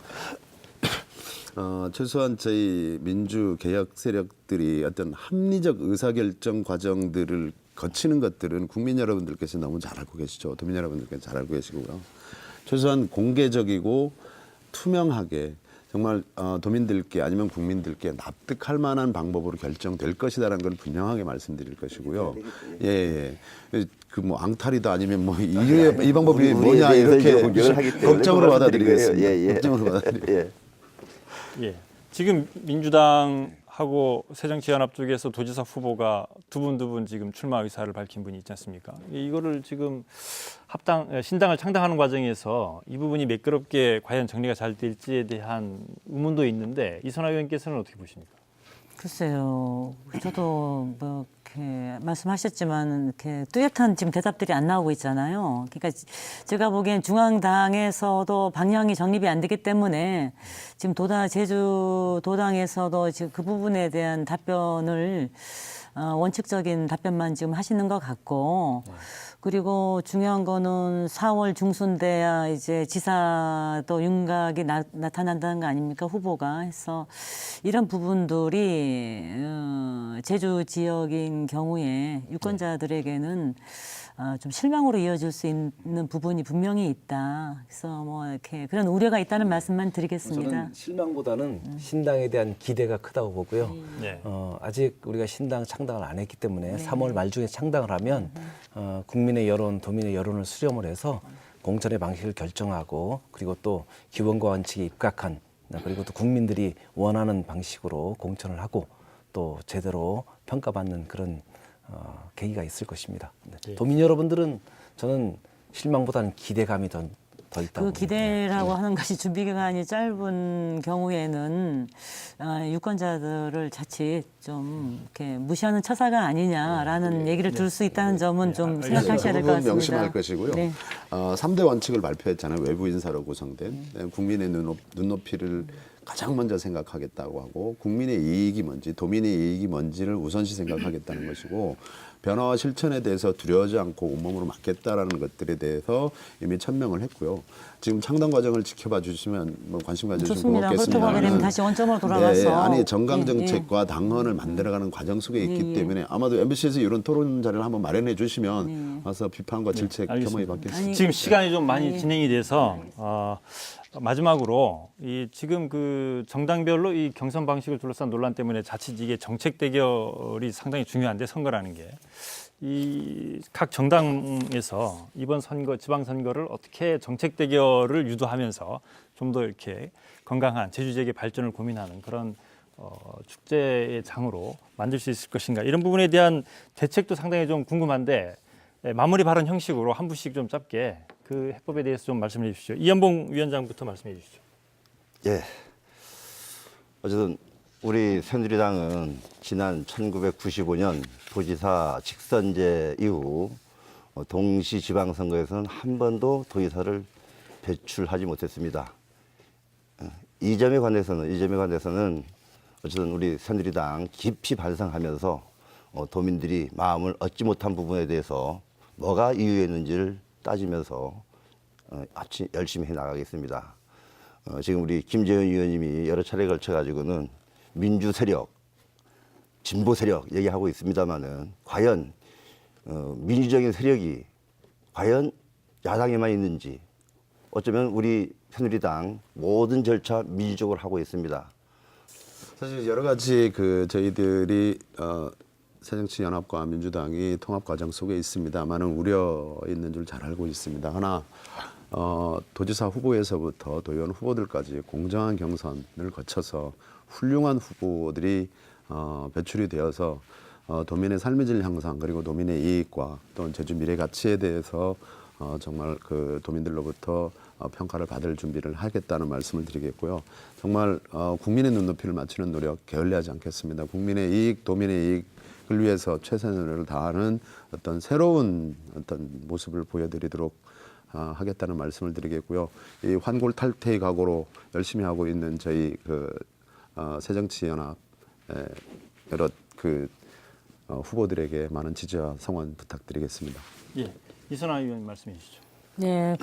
Speaker 5: 최소한 저희 민주 개혁 세력들이 어떤 합리적 의사결정 과정들을 거치는 것들은 국민 여러분들께서 너무 잘 알고 계시죠. 도민 여러분들께서 잘 알고 계시고요. 최소한 공개적이고 투명하게 정말 도민들께 아니면 국민들께 납득할 만한 방법으로 결정될 것이다라는 걸 분명하게 말씀드릴 것이고요. 예. 그 뭐 앙탈이다 아니면 뭐 이 방법이 뭐냐 이렇게 걱정으로 받아들이겠습니다.
Speaker 2: 예.
Speaker 5: 걱정으로 받아들이겠습니다.
Speaker 2: 예.
Speaker 1: 예. 지금 민주당하고 새정치연합 쪽에서 도지사 후보가 두 분 지금 출마 의사를 밝힌 분이 있지 않습니까? 이거를 지금 신당을 창당하는 과정에서 이 부분이 매끄럽게 과연 정리가 잘 될지에 대한 의문도 있는데 이선화 의원께서는 어떻게 보십니까?
Speaker 4: 글쎄요. 저도 뭐 이렇게 말씀하셨지만 이렇게 뚜렷한 지금 대답들이 안 나오고 있잖아요. 그러니까 제가 보기엔 중앙당에서도 방향이 정립이 안 되기 때문에 지금 제주 도당에서도 지금 그 부분에 대한 답변을 원칙적인 답변만 지금 하시는 것 같고, 그리고 중요한 거는 4월 중순 돼야 이제 지사도 윤곽이 나타난다는 거 아닙니까, 후보가. 해서 이런 부분들이 제주 지역인 경우에 유권자들에게는 좀 실망으로 이어질 수 있는 부분이 분명히 있다. 그래서 뭐 이렇게 그런 우려가 있다는 말씀만 드리겠습니다.
Speaker 3: 저는 실망보다는 신당에 대한 기대가 크다고 보고요.
Speaker 1: 네.
Speaker 3: 아직 우리가 신당 창당을 안 했기 때문에 3월 말중에 창당을 하면 국민의 여론, 도민의 여론을 수렴을 해서 공천의 방식을 결정하고 그리고 또 기본과 원칙에 입각한 그리고 또 국민들이 원하는 방식으로 공천을 하고 또 제대로 평가받는 그런 계기가 있을 것입니다. 네. 도민 여러분들은 저는 실망보다는 기대감이 더 있다고
Speaker 4: 그 기대라고 하는 것이 준비 기간이 짧은 경우에는 유권자들을 자칫 좀 이렇게 무시하는 처사가 아니냐라는 얘기를 들을 수 있다는 점은 좀 생각하셔야 될 것 같습니다.
Speaker 5: 명심할 것이고요.
Speaker 4: 네.
Speaker 5: 3대 원칙을 발표했잖아요. 외부 인사로 구성된 국민의 눈높이를 가장 먼저 생각하겠다고 하고 국민의 이익이 뭔지 도민의 이익이 뭔지를 우선시 생각하겠다는 것이고 변화와 실천에 대해서 두려워하지 않고 온몸으로 맡겠다라는 것들에 대해서 이미 천명을 했고요. 지금 창당 과정을 지켜봐 주시면 뭐 관심 가져주시면
Speaker 4: 좋습니다.
Speaker 5: 고맙겠습니다.
Speaker 4: 그렇다고 하게 되면 다시 원점으로 돌아가서.
Speaker 5: 네, 아니 정강 정책과 당헌을 만들어가는 과정 속에 있기 때문에 아마도 MBC에서 이런 토론 자리를 한번 마련해 주시면 와서 비판과 질책 겸허히
Speaker 1: 알겠습니다.
Speaker 5: 받겠습니다.
Speaker 1: 지금 시간이 좀 많이 진행이 돼서 마지막으로 지금 그 정당별로 이 경선 방식을 둘러싼 논란 때문에 자칫 이게 정책 대결이 상당히 중요한데 선거라는 게 이 각 정당에서 이번 선거 지방 선거를 어떻게 정책 대결을 유도하면서 좀 더 이렇게 건강한 제주 지역의 발전을 고민하는 그런 축제의 장으로 만들 수 있을 것인가 이런 부분에 대한 대책도 상당히 좀 궁금한데 마무리 발언 형식으로 한 분씩 좀 짧게 그 해법에 대해서 좀 말씀해 주시죠. 이현봉 위원장부터 말씀해 주시죠.
Speaker 2: 예. 어쨌든 우리 새누리당은 지난 1995년 도지사 직선제 이후 동시 지방선거에서는 한 번도 도지사를 배출하지 못했습니다. 이 점에 관해서는 어쨌든 우리 새누리당 깊이 반성하면서 도민들이 마음을 얻지 못한 부분에 대해서 뭐가 이유였는지를 따지면서 열심히 해나가겠습니다. 지금 우리 김재현 의원님이 여러 차례에 걸쳐가지고는 민주 세력, 진보 세력 얘기하고 있습니다만은 과연 민주적인 세력이 과연 야당에만 있는지 어쩌면 우리 새누리당 모든 절차 민주적으로 하고 있습니다.
Speaker 5: 사실 여러 가지 저희들이 새정치연합과 민주당이 통합 과정 속에 있습니다만은 우려 있는 줄 잘 알고 있습니다. 하나 도지사 후보에서부터 도의원 후보들까지 공정한 경선을 거쳐서 훌륭한 후보들이 배출이 되어서 도민의 삶의 질 향상 그리고 도민의 이익과 또는 제주 미래 가치에 대해서 정말 도민들로부터 평가를 받을 준비를 하겠다는 말씀을 드리겠고요. 정말 국민의 눈높이를 맞추는 노력 게을리하지 않겠습니다. 국민의 이익, 도민의 이익을 위해서 최선을 다하는 어떤 새로운 어떤 모습을 보여드리도록 하겠다는 말씀을 드리겠고요. 이 환골탈태의 각오로 열심히 하고 있는 저희 새정치연합 여러 후보들에게 많은 지지와 성원 부탁드리겠습니다.
Speaker 1: 예, 이선화 의원 말씀해 주시죠.
Speaker 4: 네,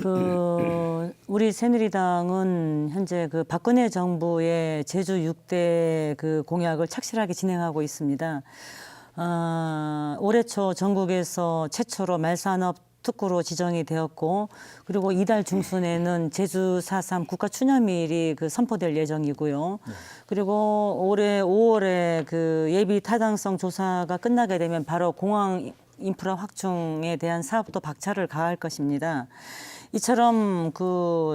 Speaker 4: 우리 새누리당은 현재 박근혜 정부의 제주 6대 공약을 착실하게 진행하고 있습니다. 올해 초 전국에서 최초로 말산업 특구로 지정이 되었고, 그리고 이달 중순에는 제주 4.3 국가추념일이 선포될 예정이고요. 그리고 올해 5월에 예비 타당성 조사가 끝나게 되면 바로 공항 인프라 확충에 대한 사업도 박차를 가할 것입니다. 이처럼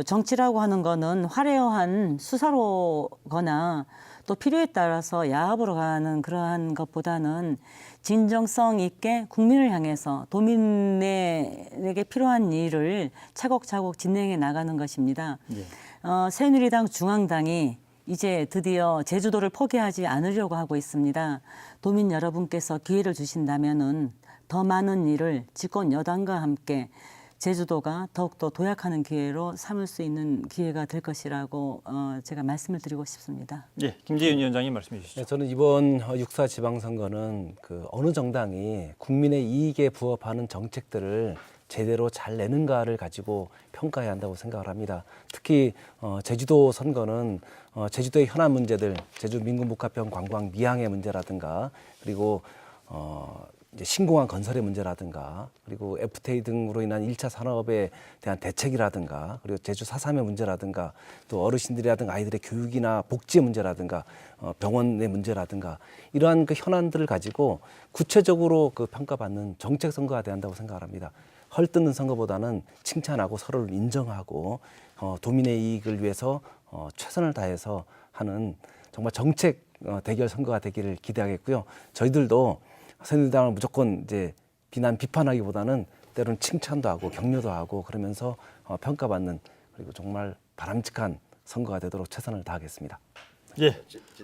Speaker 4: 정치라고 하는 거는 화려한 수사로거나 또 필요에 따라서 야합으로 가는 그러한 것보다는 진정성 있게 국민을 향해서 도민에게 필요한 일을 차곡차곡 진행해 나가는 것입니다.
Speaker 1: 예.
Speaker 4: 새누리당 중앙당이 이제 드디어 제주도를 포기하지 않으려고 하고 있습니다. 도민 여러분께서 기회를 주신다면은 더 많은 일을 집권 여당과 함께 제주도가 더욱더 도약하는 기회로 삼을 수 있는 기회가 될 것이라고 제가 말씀을 드리고 싶습니다.
Speaker 1: 예, 김재현 위원장님 말씀해 주시죠.
Speaker 3: 네, 저는 이번 6.4 지방선거는 어느 정당이 국민의 이익에 부합하는 정책들을 제대로 잘 내는가를 가지고 평가해야 한다고 생각을 합니다. 특히 제주도 선거는 제주도의 현안 문제들, 제주 민군복합형 관광 미항의 문제라든가 그리고 이제 신공항 건설의 문제라든가 그리고 FTA 등으로 인한 1차 산업에 대한 대책이라든가 그리고 제주 4.3의 문제라든가 또 어르신들이라든가 아이들의 교육이나 복지의 문제라든가 병원의 문제라든가 이러한 현안들을 가지고 구체적으로 평가받는 정책 선거가 돼야 한다고 생각을 합니다. 헐뜯는 선거보다는 칭찬하고 서로를 인정하고 도민의 이익을 위해서 최선을 다해서 하는 정말 정책 대결 선거가 되기를 기대하겠고요. 저희들도 새누리당을 무조건 이제 비판하기보다는 때로는 칭찬도 하고 격려도 하고 그러면서 평가받는 그리고 정말 바람직한 선거가 되도록 최선을 다하겠습니다.
Speaker 1: 예,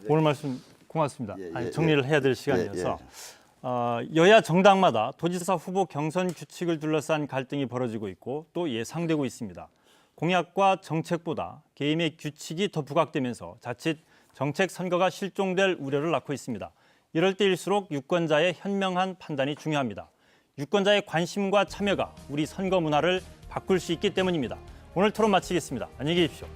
Speaker 1: 오늘 말씀 고맙습니다.
Speaker 2: 예,
Speaker 1: 정리를 해야 될 시간이어서 여야 정당마다 도지사 후보 경선 규칙을 둘러싼 갈등이 벌어지고 있고 또 예상되고 있습니다. 공약과 정책보다 개임의 규칙이 더 부각되면서 자칫 정책 선거가 실종될 우려를 낳고 있습니다. 이럴 때일수록 유권자의 현명한 판단이 중요합니다. 유권자의 관심과 참여가 우리 선거 문화를 바꿀 수 있기 때문입니다. 오늘 토론 마치겠습니다. 안녕히 계십시오.